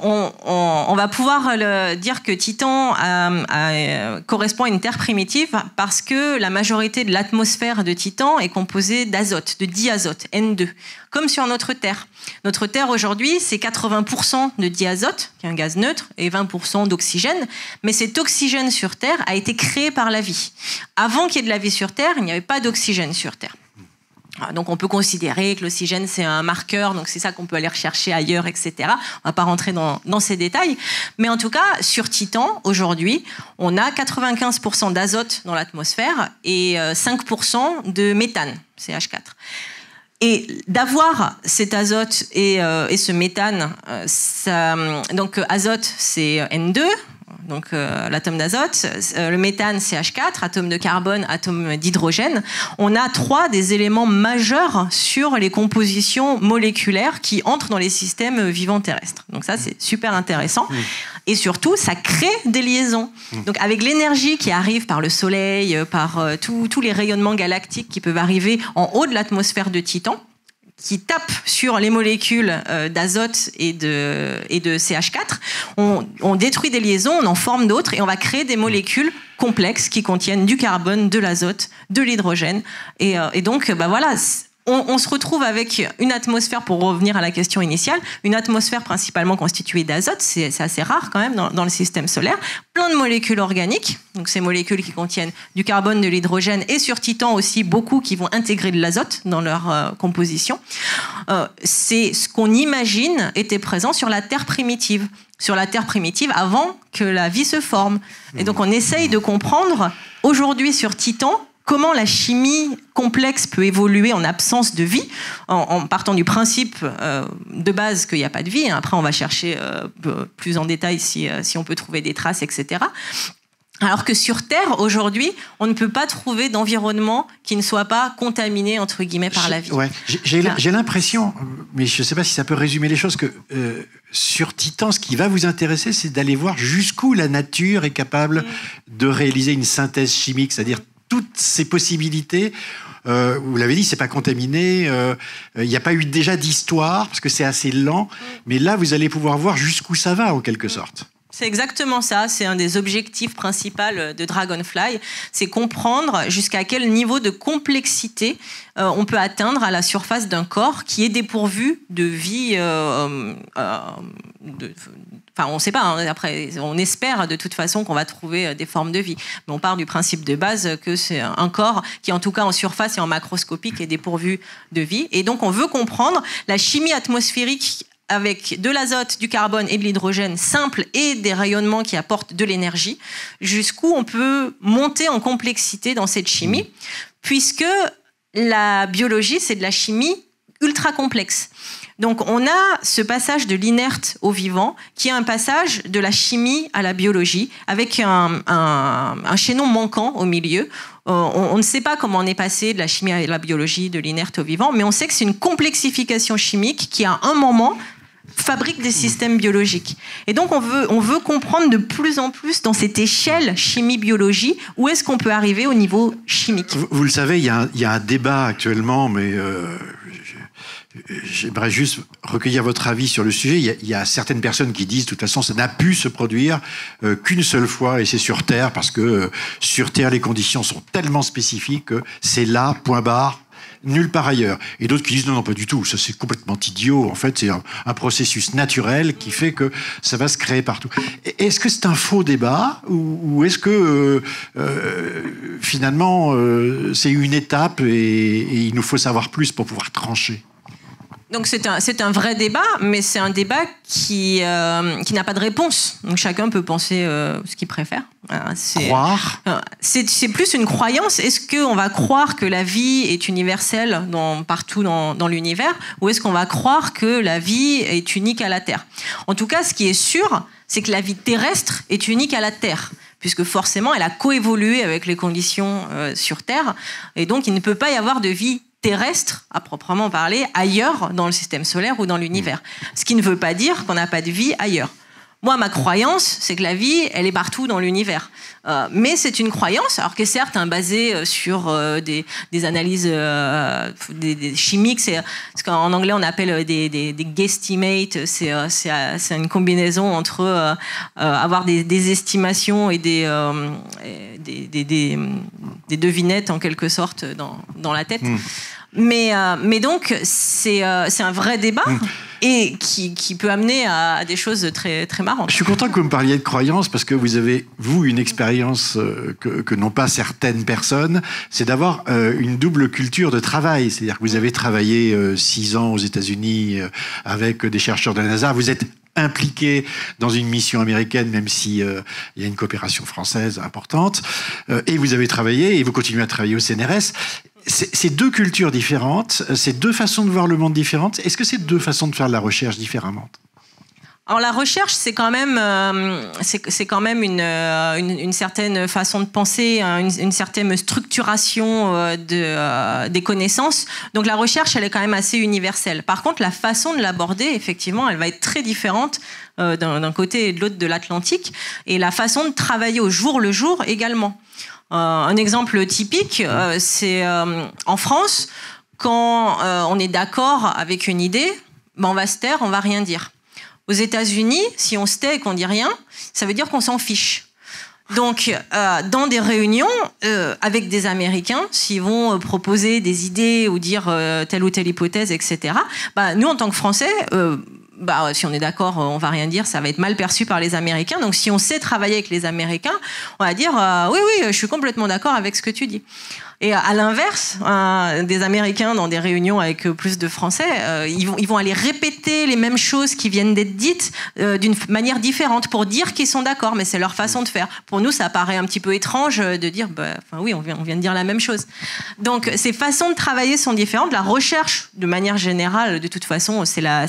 On va pouvoir dire que Titan correspond à une Terre primitive parce que la majorité de l'atmosphère de Titan est composée d'azote, de diazote, N2, comme sur notre Terre. Notre Terre aujourd'hui, c'est 80% de diazote, qui est un gaz neutre, et 20% d'oxygène. Mais cet oxygène sur Terre a été créé par la vie. Avant qu'il y ait de la vie sur Terre, il n'y avait pas d'oxygène sur Terre. Donc on peut considérer que l'oxygène c'est un marqueur, donc c'est ça qu'on peut aller rechercher ailleurs, etc. On va pas rentrer dans ces détails, mais en tout cas sur Titan aujourd'hui, on a 95% d'azote dans l'atmosphère et 5% de méthane, CH4. Et d'avoir cet azote et ce méthane, donc azote c'est N2. Donc l'atome d'azote, le méthane CH4, atome de carbone, atome d'hydrogène. On a 3 des éléments majeurs sur les compositions moléculaires qui entrent dans les systèmes vivants terrestres. Donc ça, c'est super intéressant. Et surtout, ça crée des liaisons. Donc avec l'énergie qui arrive par le Soleil, par tous les rayonnements galactiques qui peuvent arriver en haut de l'atmosphère de Titan, qui tape sur les molécules d'azote et de CH4, on détruit des liaisons, on en forme d'autres et on va créer des molécules complexes qui contiennent du carbone, de l'azote, de l'hydrogène. Et donc, voilà, on se retrouve avec une atmosphère, pour revenir à la question initiale, une atmosphère principalement constituée d'azote, c'est assez rare quand même dans le système solaire, plein de molécules organiques, donc ces molécules qui contiennent du carbone, de l'hydrogène, et sur Titan aussi beaucoup qui vont intégrer de l'azote dans leur composition. C'est ce qu'on imagine était présent sur la Terre primitive. Sur la Terre primitive avant que la vie se forme. Et donc on essaye de comprendre aujourd'hui sur Titan comment la chimie complexe peut évoluer en absence de vie, en partant du principe de base qu'il n'y a pas de vie. Après, on va chercher plus en détail si on peut trouver des traces, etc. Alors que sur Terre, aujourd'hui, on ne peut pas trouver d'environnement qui ne soit pas contaminé, entre guillemets, par la vie. Ouais. J'ai l'impression, mais je ne sais pas si ça peut résumer les choses, que sur Titan, ce qui va vous intéresser, c'est d'aller voir jusqu'où la nature est capable de réaliser une synthèse chimique, c'est-à-dire toutes ces possibilités. Vous l'avez dit, c'est pas contaminé. Il n'y a pas eu déjà d'histoire parce que c'est assez lent. Mais là, vous allez pouvoir voir jusqu'où ça va, en quelque sorte. C'est exactement ça. C'est un des objectifs principaux de Dragonfly. C'est comprendre jusqu'à quel niveau de complexité on peut atteindre à la surface d'un corps qui est dépourvu de vie. Enfin, on ne sait pas. Hein. Après, on espère de toute façon qu'on va trouver des formes de vie. Mais on part du principe de base que c'est un corps qui, en tout cas en surface et en macroscopique, est dépourvu de vie. Et donc, on veut comprendre la chimie atmosphérique avec de l'azote, du carbone et de l'hydrogène simple et des rayonnements qui apportent de l'énergie, jusqu'où on peut monter en complexité dans cette chimie, puisque la biologie, c'est de la chimie ultra complexe. Donc on a ce passage de l'inerte au vivant, qui est un passage de la chimie à la biologie, avec un chaînon manquant au milieu. On ne sait pas comment on est passé de la chimie à la biologie, de l'inerte au vivant, mais on sait que c'est une complexification chimique qui, à un moment, fabrique des systèmes biologiques. Et donc, on veut comprendre de plus en plus dans cette échelle chimie-biologie, où est-ce qu'on peut arriver au niveau chimique. Vous le savez, il y a un débat actuellement, mais j'aimerais juste recueillir votre avis sur le sujet. Il y a certaines personnes qui disent, de toute façon, ça n'a pu se produire qu'une seule fois, et c'est sur Terre, parce que sur Terre, les conditions sont tellement spécifiques que c'est là, point barre, nulle part ailleurs. Et d'autres qui disent non, pas du tout, ça c'est complètement idiot. En fait, c'est un processus naturel qui fait que ça va se créer partout. Est-ce que c'est un faux débat ou est-ce que finalement c'est une étape et il nous faut savoir plus pour pouvoir trancher? Donc c'est un vrai débat, mais c'est un débat qui n'a pas de réponse. Donc chacun peut penser ce qu'il préfère. Croire. C'est plus une croyance. Est-ce qu'on va croire que la vie est universelle partout dans l'univers, ou est-ce qu'on va croire que la vie est unique à la Terre? En tout cas, ce qui est sûr, c'est que la vie terrestre est unique à la Terre, puisque forcément, elle a coévolué avec les conditions sur Terre, et donc il ne peut pas y avoir de vie terrestre, à proprement parler, ailleurs dans le système solaire ou dans l'univers. Ce qui ne veut pas dire qu'on n'a pas de vie ailleurs. Moi, ma croyance, c'est que la vie, elle est partout dans l'univers. Mais c'est une croyance, alors que certes, basée sur des analyses des chimiques, c'est ce qu'en anglais on appelle des guesstimates, c'est une combinaison entre avoir des estimations et des devinettes en quelque sorte dans la tête. Mais donc, c'est un vrai débat. Et qui peut amener à des choses très, très marrantes. Je suis content que vous me parliez de croyances parce que vous avez, vous, une expérience que n'ont pas certaines personnes, c'est d'avoir une double culture de travail. C'est-à-dire que vous avez travaillé 6 ans aux États-Unis avec des chercheurs de la NASA. Vous êtes impliqué dans une mission américaine, même si il y a une coopération française importante. Et vous avez travaillé, et vous continuez à travailler au CNRS. C'est 2 cultures différentes, c'est 2 façons de voir le monde différentes. Est-ce que c'est 2 façons de faire de la recherche différemment? Alors la recherche, c'est quand même une certaine façon de penser, une certaine structuration des connaissances. Donc la recherche, elle est quand même assez universelle. Par contre, la façon de l'aborder, effectivement, elle va être très différente d'un côté et de l'autre de l'Atlantique. Et la façon de travailler au jour le jour également. Un exemple typique, c'est en France, quand on est d'accord avec une idée, on va se taire, on va rien dire. Aux États-Unis, si on se tait et qu'on dit rien, ça veut dire qu'on s'en fiche. Donc, dans des réunions avec des Américains, s'ils vont proposer des idées ou dire telle ou telle hypothèse, etc., nous, en tant que Français, si on est d'accord, on va rien dire, ça va être mal perçu par les Américains. Donc, si on sait travailler avec les Américains, on va dire oui, je suis complètement d'accord avec ce que tu dis. Et à l'inverse, des Américains dans des réunions avec plus de Français, ils vont aller répéter les mêmes choses qui viennent d'être dites d'une manière différente pour dire qu'ils sont d'accord, mais c'est leur façon de faire. Pour nous, ça paraît un petit peu étrange de dire, oui, on vient de dire la même chose. Donc, ces façons de travailler sont différentes. La recherche, de manière générale, de toute façon, c'est la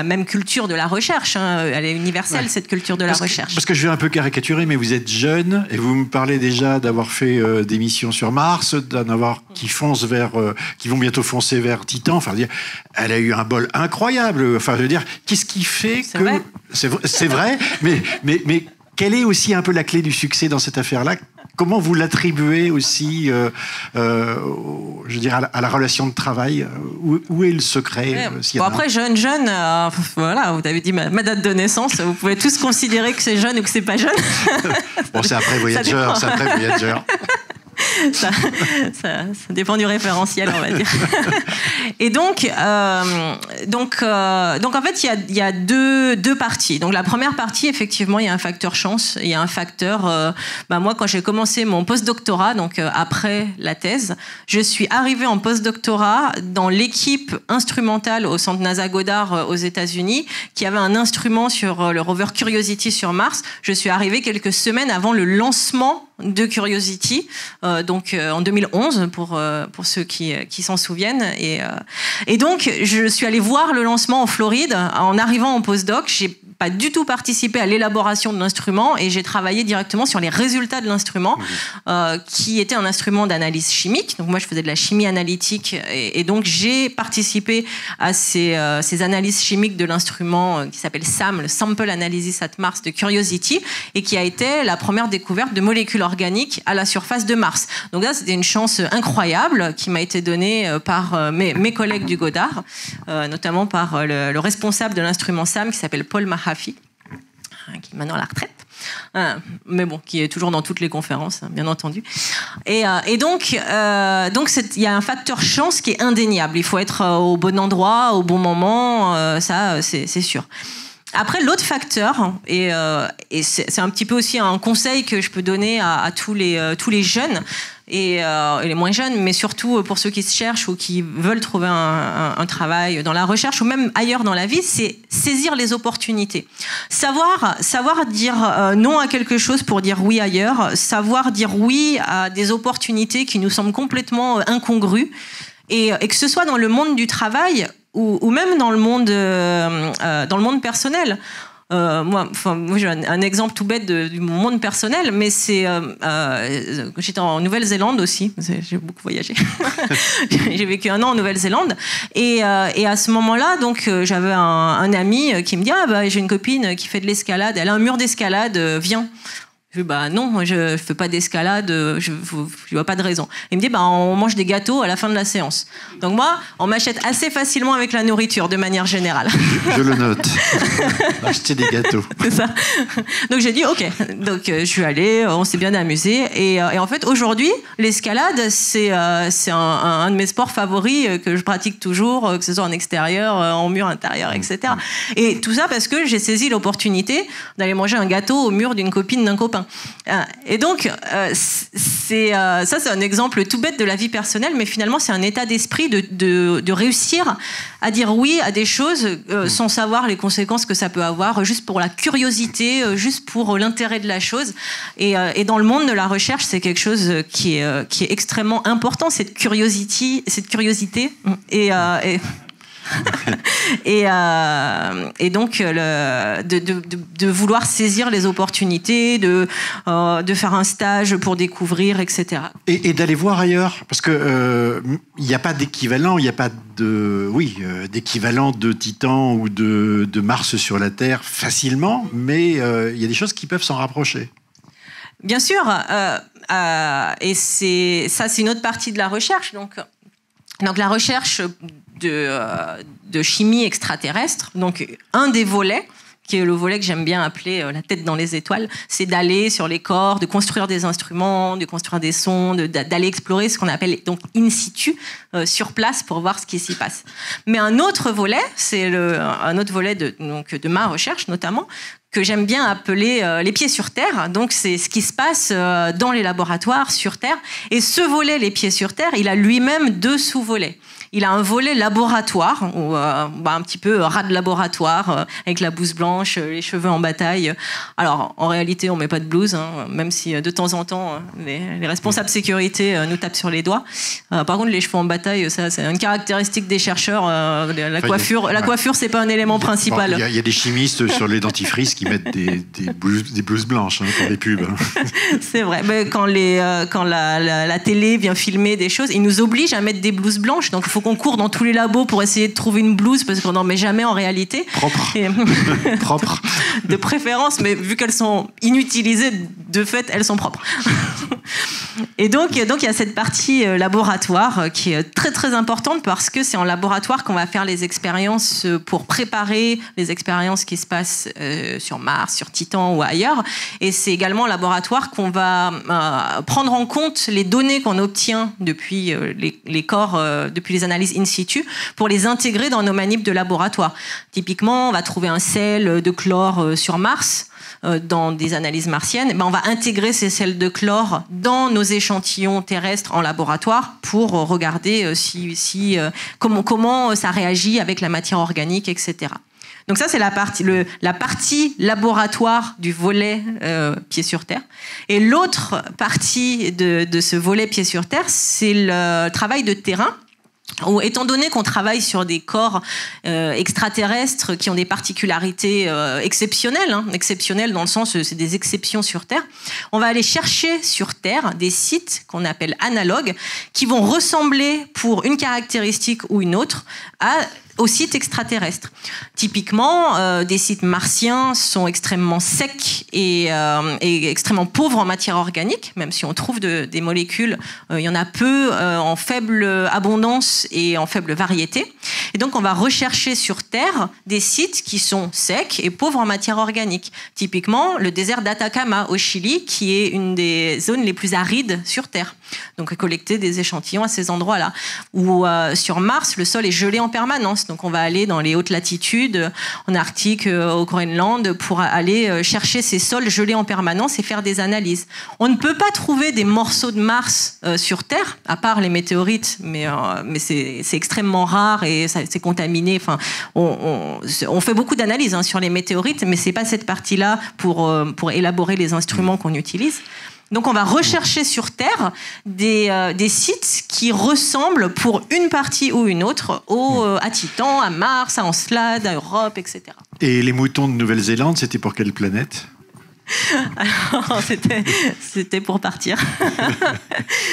même culture de la recherche. Elle est universelle, ouais. Cette culture de la recherche. Parce que je vais un peu caricaturer, mais vous êtes jeune et vous me parlez déjà d'avoir fait des missions sur Mars, d'en avoir qui vont bientôt foncer vers Titan. Enfin, dire, elle a eu un bol incroyable. Enfin, je veux dire, qu'est-ce qui fait que vrai. C'est vrai, mais quelle est aussi un peu la clé du succès dans cette affaire-là? Comment vous l'attribuez aussi, je veux dire, à la relation de travail? Où est le secret? Après, jeune, voilà, vous avez dit ma date de naissance, vous pouvez tous considérer que c'est jeune ou que c'est pas jeune. Bon, c'est après Voyager, Ça dépend du référentiel, on va dire. Et donc en fait, il y a deux parties. Donc la première partie, effectivement, il y a un facteur chance. Il y a un facteur. Moi, quand j'ai commencé mon postdoctorat, donc après la thèse, je suis arrivée en postdoctorat dans l'équipe instrumentale au centre NASA Goddard aux États-Unis, qui avait un instrument sur le rover Curiosity sur Mars. Je suis arrivée quelques semaines avant le lancement de Curiosity, donc en 2011 pour ceux qui s'en souviennent, et donc je suis allée voir le lancement en Floride en arrivant en postdoc. J'ai pas du tout participé à l'élaboration de l'instrument et j'ai travaillé directement sur les résultats de l'instrument, qui était un instrument d'analyse chimique. Donc moi je faisais de la chimie analytique et donc j'ai participé à ces analyses chimiques de l'instrument qui s'appelle SAM, le Sample Analysis at Mars de Curiosity, et qui a été la première découverte de molécules organiques à la surface de Mars. Donc là c'était une chance incroyable qui m'a été donnée par mes collègues du Goddard, notamment par le responsable de l'instrument SAM qui s'appelle Paul Mahaffey. qui est maintenant à la retraite. Mais bon, qui est toujours dans toutes les conférences, bien entendu. Et donc, il y a un facteur chance qui est indéniable. Il faut être au bon endroit, au bon moment, ça, c'est sûr. Après, l'autre facteur, et c'est un petit peu aussi un conseil que je peux donner à tous les jeunes, et les moins jeunes, mais surtout pour ceux qui se cherchent ou qui veulent trouver un travail dans la recherche ou même ailleurs dans la vie, c'est saisir les opportunités. Savoir dire non à quelque chose pour dire oui ailleurs, savoir dire oui à des opportunités qui nous semblent complètement incongrues, et que ce soit dans le monde du travail ou même dans le monde personnel. Moi, j'ai un exemple tout bête du monde personnel, mais c'est j'étais en Nouvelle-Zélande aussi, j'ai beaucoup voyagé. J'ai vécu 1 an en Nouvelle-Zélande, et à ce moment-là, donc j'avais un ami qui me dit j'ai une copine qui fait de l'escalade, elle a un mur d'escalade, viens. Je dis non, je fais pas d'escalade, je vois pas de raison. Il me dit on mange des gâteaux à la fin de la séance. Donc moi, on m'achète assez facilement avec la nourriture de manière générale. Je le note. Acheter des gâteaux. C'est ça. Donc j'ai dit ok. Donc je suis allée, on s'est bien amusé, et en fait aujourd'hui l'escalade c'est un de mes sports favoris que je pratique toujours, que ce soit en extérieur, en mur intérieur, etc. Et tout ça parce que j'ai saisi l'opportunité d'aller manger un gâteau au mur d'une copine d'un copain. Et donc, ça c'est un exemple tout bête de la vie personnelle, mais finalement c'est un état d'esprit de réussir à dire oui à des choses sans savoir les conséquences que ça peut avoir, juste pour la curiosité, juste pour l'intérêt de la chose. Et dans le monde de la recherche, c'est quelque chose qui est extrêmement important, cette curiosité. Et donc de vouloir saisir les opportunités, de faire un stage pour découvrir, etc. Et d'aller voir ailleurs, parce que il n'y a pas d'équivalent, il n'y a pas d'équivalent de Titan ou de Mars sur la Terre facilement, mais il y a des choses qui peuvent s'en rapprocher. Bien sûr, et c'est une autre partie de la recherche. Donc la recherche de chimie extraterrestre, donc un des volets, qui est le volet que j'aime bien appeler la tête dans les étoiles, c'est d'aller sur les corps, de construire des instruments, de construire des sondes, d'aller explorer ce qu'on appelle donc in situ, sur place, pour voir ce qui s'y passe. Mais un autre volet, c'est un autre volet de ma recherche notamment, que j'aime bien appeler les pieds sur terre. Donc c'est ce qui se passe dans les laboratoires sur Terre. Et ce volet, les pieds sur terre, il a lui-même 2 sous-volets. Il a un volet laboratoire, ou un petit peu rat de laboratoire, avec la blouse blanche, les cheveux en bataille. Alors, en réalité, on met pas de blouse, même si de temps en temps, les responsables sécurité nous tapent sur les doigts. Par contre, les cheveux en bataille, ça, c'est une caractéristique des chercheurs. La coiffure, c'est pas un élément principal. Il y a des chimistes sur les dentifrices qui mettent des blouses blanches pour les pubs. C'est vrai. Mais quand la télé vient filmer des choses, ils nous obligent à mettre des blouses blanches. Donc, il faut qu'on court dans tous les labos pour essayer de trouver une blouse, parce qu'on n'en met jamais en réalité. Propre. De préférence, mais vu qu'elles sont inutilisées, de fait, elles sont propres. Et donc, il y a cette partie laboratoire qui est très, très importante, parce que c'est en laboratoire qu'on va faire les expériences pour préparer les expériences qui se passent sur Mars, sur Titan ou ailleurs. Et c'est également en laboratoire qu'on va prendre en compte les données qu'on obtient depuis les corps, depuis les analyses in situ, pour les intégrer dans nos manips de laboratoire. Typiquement, on va trouver un sel de chlore sur Mars, dans des analyses martiennes. On va intégrer ces sels de chlore dans nos échantillons terrestres en laboratoire pour regarder comment ça réagit avec la matière organique, etc. Donc ça, c'est la partie laboratoire du volet pied sur terre. Et l'autre partie de ce volet pied sur terre, c'est le travail de terrain. Étant donné qu'on travaille sur des corps extraterrestres qui ont des particularités exceptionnelles, exceptionnelles dans le sens c'est des exceptions sur Terre, on va aller chercher sur Terre des sites qu'on appelle analogues, qui vont ressembler pour une caractéristique ou une autre aux sites extraterrestres. Typiquement, des sites martiens sont extrêmement secs et extrêmement pauvres en matière organique, même si on trouve des molécules, il y en a peu, en faible abondance et en faible variété. Et donc, on va rechercher sur Terre des sites qui sont secs et pauvres en matière organique. Typiquement, le désert d'Atacama au Chili, qui est une des zones les plus arides sur Terre. Donc, collecter des échantillons à ces endroits-là. Ou sur Mars, le sol est gelé en permanence. Donc, on va aller dans les hautes latitudes, en Arctique, au Groenland, pour aller chercher ces sols gelés en permanence et faire des analyses. On ne peut pas trouver des morceaux de Mars sur Terre, à part les météorites, mais c'est extrêmement rare et c'est contaminé. Enfin, on fait beaucoup d'analyses sur les météorites, mais c'est pas cette partie-là pour élaborer les instruments qu'on utilise. Donc on va rechercher sur Terre des sites qui ressemblent pour une partie ou une autre à Titan, à Mars, à Encelade, à Europe, etc. Et les moutons de Nouvelle-Zélande, c'était pour quelle planète ? Alors, c'était pour partir.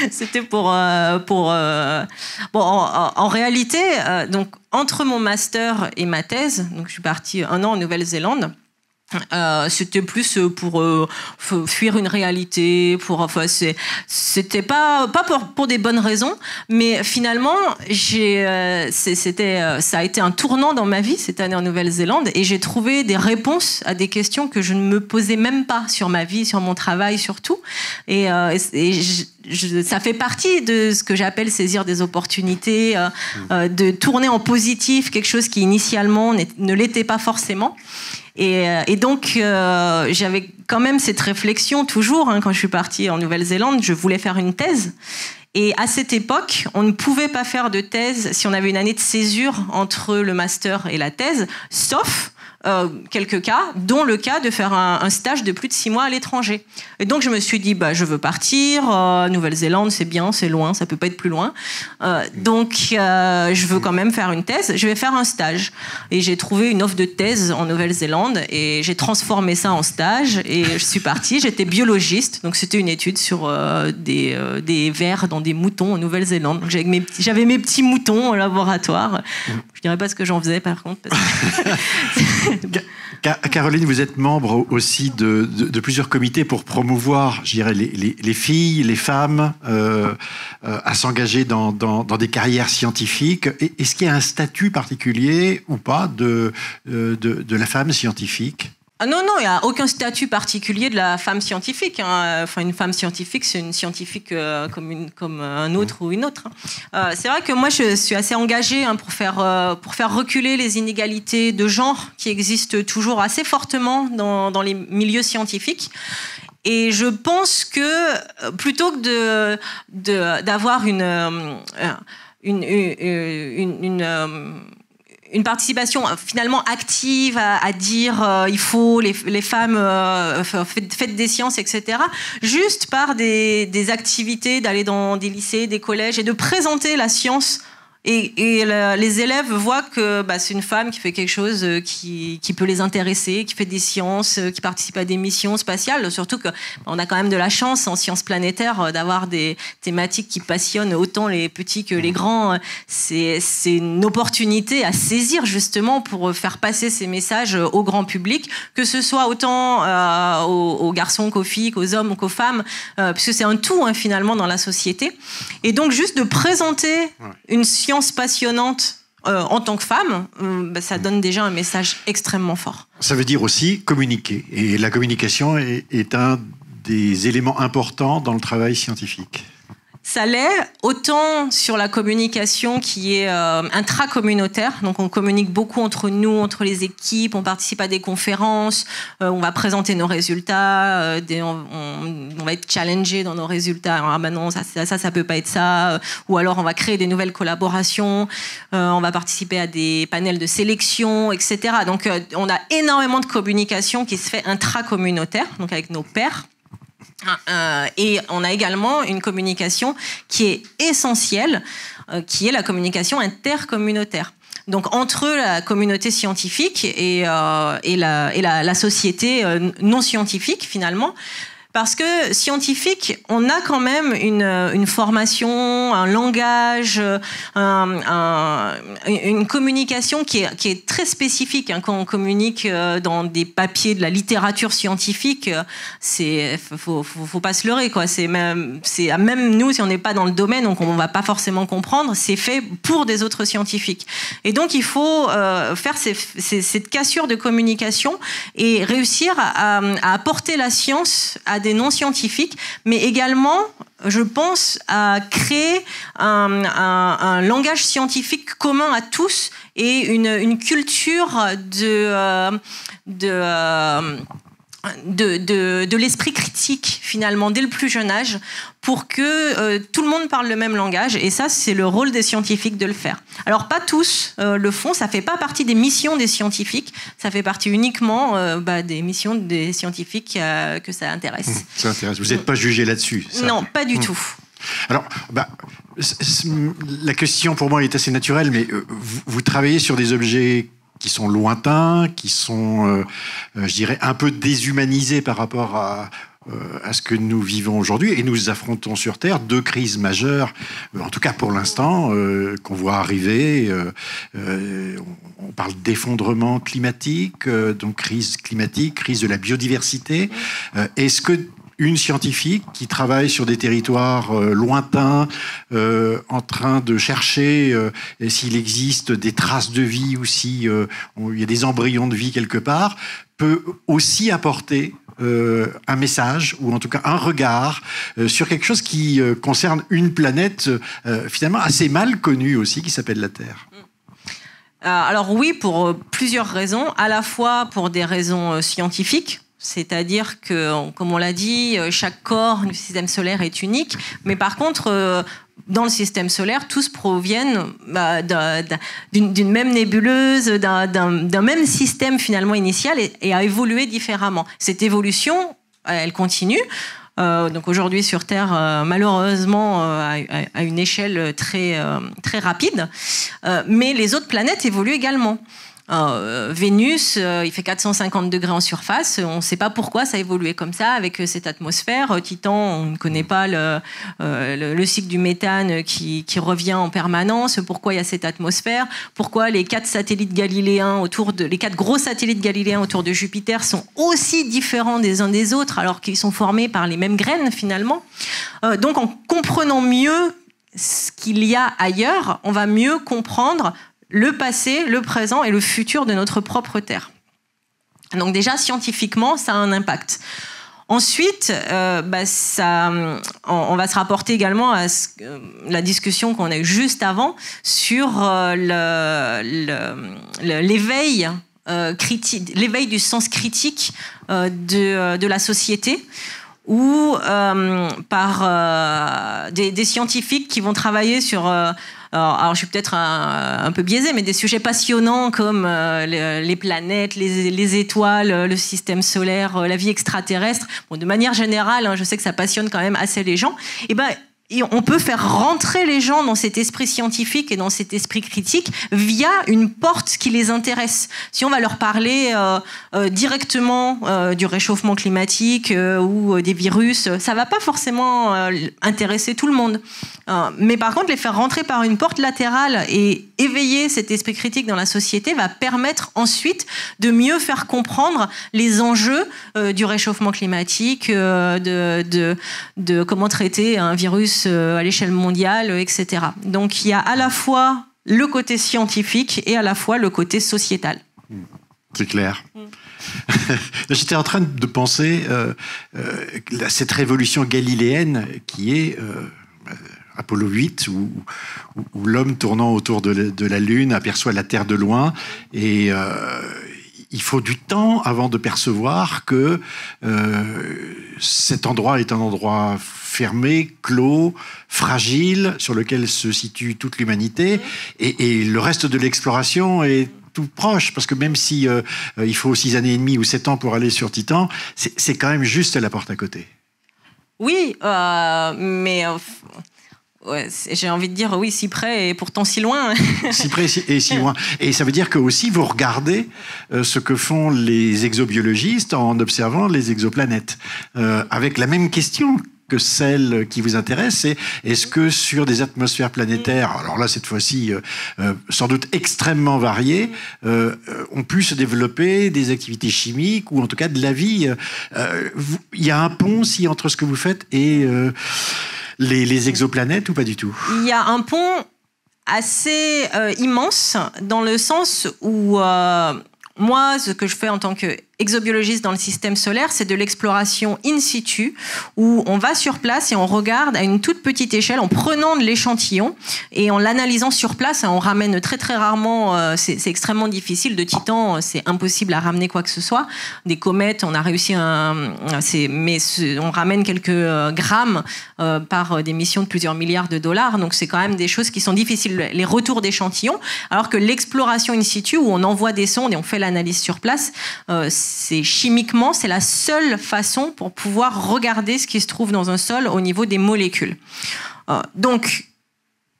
C'était pour bon, en réalité, donc entre mon master et ma thèse, donc je suis partie 1 an en Nouvelle-Zélande. C'était plus pour fuir une réalité, c'était pas pour des bonnes raisons, mais finalement ça a été un tournant dans ma vie cette année en Nouvelle-Zélande, et j'ai trouvé des réponses à des questions que je ne me posais même pas sur ma vie, sur mon travail surtout, et ça fait partie de ce que j'appelle saisir des opportunités, de tourner en positif quelque chose qui initialement ne l'était pas forcément. Et donc, j'avais quand même cette réflexion toujours, quand je suis partie en Nouvelle-Zélande, je voulais faire une thèse. Et à cette époque, on ne pouvait pas faire de thèse si on avait une année de césure entre le master et la thèse, sauf quelques cas, dont le cas de faire un stage de plus de 6 mois à l'étranger. Et donc je me suis dit, je veux partir, Nouvelle-Zélande c'est bien, c'est loin, ça peut pas être plus loin, donc je veux quand même faire une thèse, je vais faire un stage. Et j'ai trouvé une offre de thèse en Nouvelle-Zélande et j'ai transformé ça en stage et je suis partie, j'étais biologiste, donc c'était une étude sur des vers dans des moutons en Nouvelle-Zélande. Donc j'avais mes petits moutons au laboratoire. Je dirais pas ce que j'en faisais par contre. Parce que Caroline, vous êtes membre aussi de plusieurs comités pour promouvoir, je dirais, les filles, les femmes à s'engager dans des carrières scientifiques. Est-ce qu'il y a un statut particulier ou pas de la femme scientifique ? Ah non, il n'y a aucun statut particulier de la femme scientifique. Enfin, une femme scientifique, c'est une scientifique comme un autre ou une autre. C'est vrai que moi, je suis assez engagée pour faire reculer les inégalités de genre qui existent toujours assez fortement dans les milieux scientifiques. Et je pense que plutôt que d'avoir une participation finalement active à dire il faut les femmes faites des sciences, etc. Juste par des activités, d'aller dans des lycées, des collèges et de présenter la science. Et les élèves voient que c'est une femme qui fait quelque chose qui peut les intéresser, qui fait des sciences, qui participe à des missions spatiales. Surtout qu'on a quand même de la chance en sciences planétaires d'avoir des thématiques qui passionnent autant les petits que les grands. C'est une opportunité à saisir justement pour faire passer ces messages au grand public, que ce soit autant aux garçons qu'aux filles, qu'aux hommes ou qu'aux femmes, puisque c'est un tout finalement dans la société. Et donc juste de présenter une science passionnante en tant que femme, ça donne déjà un message extrêmement fort. Ça veut dire aussi communiquer. Et la communication est un des éléments importants dans le travail scientifique. Ça l'est, autant sur la communication qui est intracommunautaire, donc on communique beaucoup entre nous, entre les équipes, on participe à des conférences, on va présenter nos résultats, on va être challengé dans nos résultats. Alors, non, ça peut pas être ça, ou alors on va créer des nouvelles collaborations, on va participer à des panels de sélection, etc. Donc on a énormément de communication qui se fait intracommunautaire, donc avec nos pairs. Et on a également une communication qui est essentielle, qui est la communication intercommunautaire. Donc entre la communauté scientifique et la société non scientifique finalement, Parce que scientifique, on a quand même une formation, un langage, une communication qui est très spécifique. Hein. Quand on communique dans des papiers de la littérature scientifique, faut pas se leurrer, quoi. Même nous, si on n'est pas dans le domaine, donc on va pas forcément comprendre. C'est fait pour des autres scientifiques. Et donc il faut faire cette cassure de communication et réussir à apporter la science à des non-scientifiques, mais également, je pense, à créer un langage scientifique commun à tous et une culture de l'esprit critique, finalement, dès le plus jeune âge, pour que tout le monde parle le même langage. Et ça, c'est le rôle des scientifiques de le faire. Alors, pas tous le font, ça ne fait pas partie des missions des scientifiques, ça fait partie uniquement des missions des scientifiques que ça intéresse. Ça intéresse. Vous n'êtes pas jugé là-dessus, ça? Non, pas du tout. Alors, la question pour moi est assez naturelle, mais vous travaillez sur des objets qui sont lointains, qui sont, je dirais, un peu déshumanisés par rapport à ce que nous vivons aujourd'hui. Et nous affrontons sur Terre 2 crises majeures, en tout cas pour l'instant, qu'on voit arriver. On parle d'effondrement climatique, donc crise climatique, crise de la biodiversité. Est-ce que une scientifique qui travaille sur des territoires lointains, en train de chercher s'il existe des traces de vie ou si il y a des embryons de vie quelque part, peut aussi apporter un message ou en tout cas un regard sur quelque chose qui concerne une planète finalement assez mal connue aussi, qui s'appelle la Terre. Alors oui, pour plusieurs raisons, à la fois pour des raisons scientifiques. C'est-à-dire que, comme on l'a dit, chaque corps du système solaire est unique. Mais par contre, dans le système solaire, tous proviennent d'une même nébuleuse, d'un même système finalement initial et a évolué différemment. Cette évolution, elle continue. Donc aujourd'hui sur Terre, malheureusement, à une échelle très rapide. Mais les autres planètes évoluent également. Vénus, il fait 450 degrés en surface. On ne sait pas pourquoi ça a évolué comme ça avec cette atmosphère. Titan, on ne connaît pas le cycle du méthane qui revient en permanence. Pourquoi il y a cette atmosphère? Pourquoi les 4 satellites galiléens les 4 gros satellites galiléens autour de Jupiter sont aussi différents des uns des autres alors qu'ils sont formés par les mêmes graines finalement. Donc en comprenant mieux ce qu'il y a ailleurs, on va mieux comprendre le passé, le présent et le futur de notre propre Terre. Donc déjà, scientifiquement, ça a un impact. Ensuite, on va se rapporter également à la discussion qu'on a eue juste avant sur l'éveil l'éveil du sens critique de la société, ou par des scientifiques qui vont travailler sur... alors je suis peut-être un peu biaisée, mais des sujets passionnants comme les planètes, les étoiles, le système solaire, la vie extraterrestre. Bon, de manière générale, je sais que ça passionne quand même assez les gens. Et on peut faire rentrer les gens dans cet esprit scientifique et dans cet esprit critique via une porte qui les intéresse. Si on va leur parler directement du réchauffement climatique ou des virus, ça va pas forcément intéresser tout le monde. Mais par contre, les faire rentrer par une porte latérale et éveiller cet esprit critique dans la société va permettre ensuite de mieux faire comprendre les enjeux du réchauffement climatique, de comment traiter un virus à l'échelle mondiale, etc. Donc il y a à la fois le côté scientifique et à la fois le côté sociétal. C'est clair. J'étais en train de penser à cette révolution galiléenne qui est Apollo 8, où l'homme tournant autour de la Lune aperçoit la Terre de loin, et il faut du temps avant de percevoir que cet endroit est un endroit fermé, clos, fragile, sur lequel se situe toute l'humanité, et le reste de l'exploration est tout proche, parce que même si il faut 6 années et demie ou 7 ans pour aller sur Titan, c'est quand même juste à la porte à côté. Oui, mais Ouais, j'ai envie de dire oui, si près et pourtant si loin. Si près et si loin. Et ça veut dire que aussi vous regardez ce que font les exobiologistes en observant les exoplanètes, avec la même question que celle qui vous intéresse, c'est est-ce que sur des atmosphères planétaires, alors là cette fois-ci sans doute extrêmement variées, on peut se développer des activités chimiques ou en tout cas de la vie. Il y a un pont si entre ce que vous faites et les exoplanètes ou pas du tout? Il y a un pont assez immense dans le sens où moi, ce que je fais en tant qu'exobiologiste dans le système solaire, c'est de l'exploration in situ, où on va sur place et on regarde à une toute petite échelle en prenant de l'échantillon et en l'analysant sur place. On ramène très très rarement, c'est extrêmement difficile, de Titan, c'est impossible à ramener quoi que ce soit. Des comètes, on a réussi, mais on ramène quelques grammes par des missions de plusieurs milliards de dollars, donc c'est quand même des choses qui sont difficiles, les retours d'échantillons, alors que l'exploration in situ, où on envoie des sondes et on fait l'analyse sur place, chimiquement, c'est la seule façon pour pouvoir regarder ce qui se trouve dans un sol au niveau des molécules. Donc,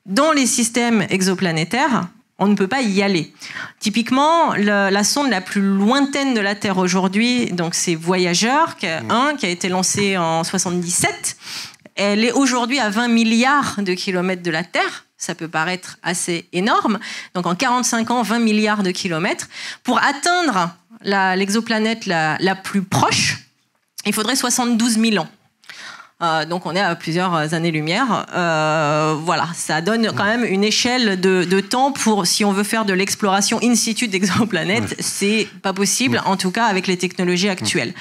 dans les systèmes exoplanétaires, on ne peut pas y aller. Typiquement, la sonde la plus lointaine de la Terre aujourd'hui, donc c'est Voyager 1, qui a été lancée en 1977. Elle est aujourd'hui à 20 milliards de kilomètres de la Terre. Ça peut paraître assez énorme. Donc en 45 ans, 20 milliards de kilomètres. Pour atteindre l'exoplanète la plus proche, il faudrait 72 000 ans. Donc on est à plusieurs années-lumière. Voilà, ça donne quand même une échelle de temps pour, si on veut faire de l'exploration in situ d'exoplanètes, c'est pas possible, en tout cas avec les technologies actuelles.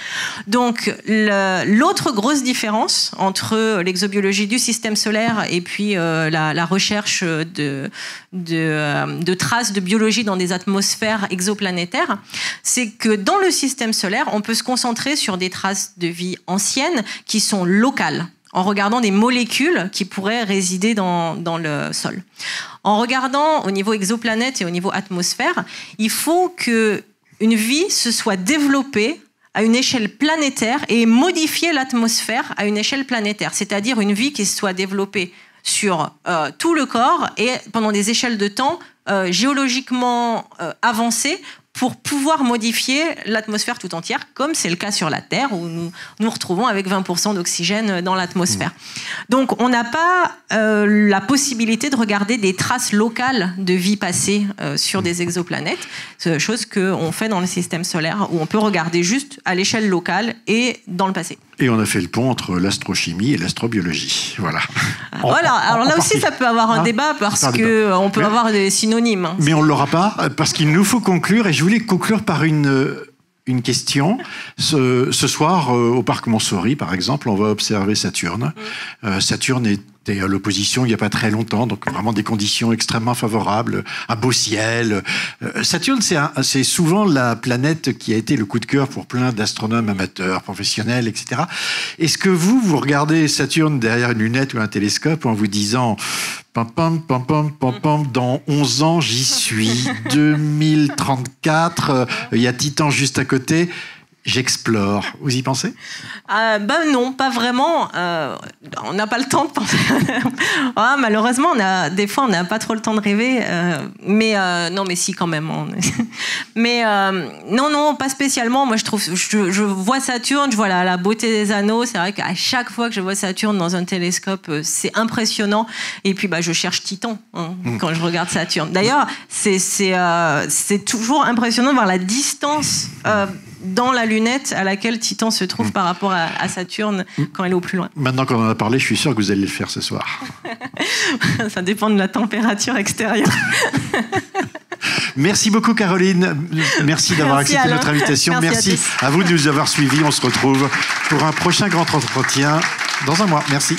Donc l'autre grosse différence entre l'exobiologie du système solaire et puis la recherche de traces de biologie dans des atmosphères exoplanétaires, c'est que dans le système solaire, on peut se concentrer sur des traces de vie anciennes qui sont locales, en regardant des molécules qui pourraient résider dans le sol. En regardant au niveau exoplanète et au niveau atmosphère, il faut qu'une vie se soit développée à une échelle planétaire et modifier l'atmosphère à une échelle planétaire, c'est-à-dire une vie qui se soit développée sur tout le corps et pendant des échelles de temps géologiquement avancées, pour pouvoir modifier l'atmosphère tout entière, comme c'est le cas sur la Terre, où nous nous retrouvons avec 20% d'oxygène dans l'atmosphère. Donc on n'a pas la possibilité de regarder des traces locales de vie passée sur des exoplanètes, chose qu'on fait dans le système solaire, où on peut regarder juste à l'échelle locale et dans le passé. Et on a fait le pont entre l'astrochimie et l'astrobiologie. Voilà. Voilà. Alors là aussi, ça peut avoir un débat parce qu'on peut avoir des synonymes. Mais on ne l'aura pas parce qu'il nous faut conclure. Et je voulais conclure par une question. Ce soir, au parc Montsouris, par exemple, on va observer Saturne. Saturne était à l'opposition il n'y a pas très longtemps, donc vraiment des conditions extrêmement favorables, un beau ciel. Saturne, c'est souvent la planète qui a été le coup de cœur pour plein d'astronomes amateurs, professionnels, etc. Est-ce que vous regardez Saturne derrière une lunette ou un télescope en vous disant pam, pam, pam, pam, pam, pam, dans 11 ans, j'y suis, 2034, il y a Titan juste à côté, j'explore. Vous y pensez ? Non, pas vraiment. On n'a pas le temps de penser. Malheureusement, des fois, on n'a pas trop le temps de rêver. Non, mais si, quand même. Non, pas spécialement. Moi, je vois Saturne, je vois la beauté des anneaux. C'est vrai qu'à chaque fois que je vois Saturne dans un télescope, c'est impressionnant. Et puis, je cherche Titan quand je regarde Saturne. D'ailleurs, c'est toujours impressionnant de voir la distance dans la lunette à laquelle Titan se trouve par rapport à Saturne quand elle est au plus loin. Maintenant qu'on en a parlé, je suis sûr que vous allez le faire ce soir. Ça dépend de la température extérieure. Merci beaucoup Caroline. Merci d'avoir accepté notre invitation. Merci à vous de nous avoir suivis. On se retrouve pour un prochain grand entretien dans un mois. Merci.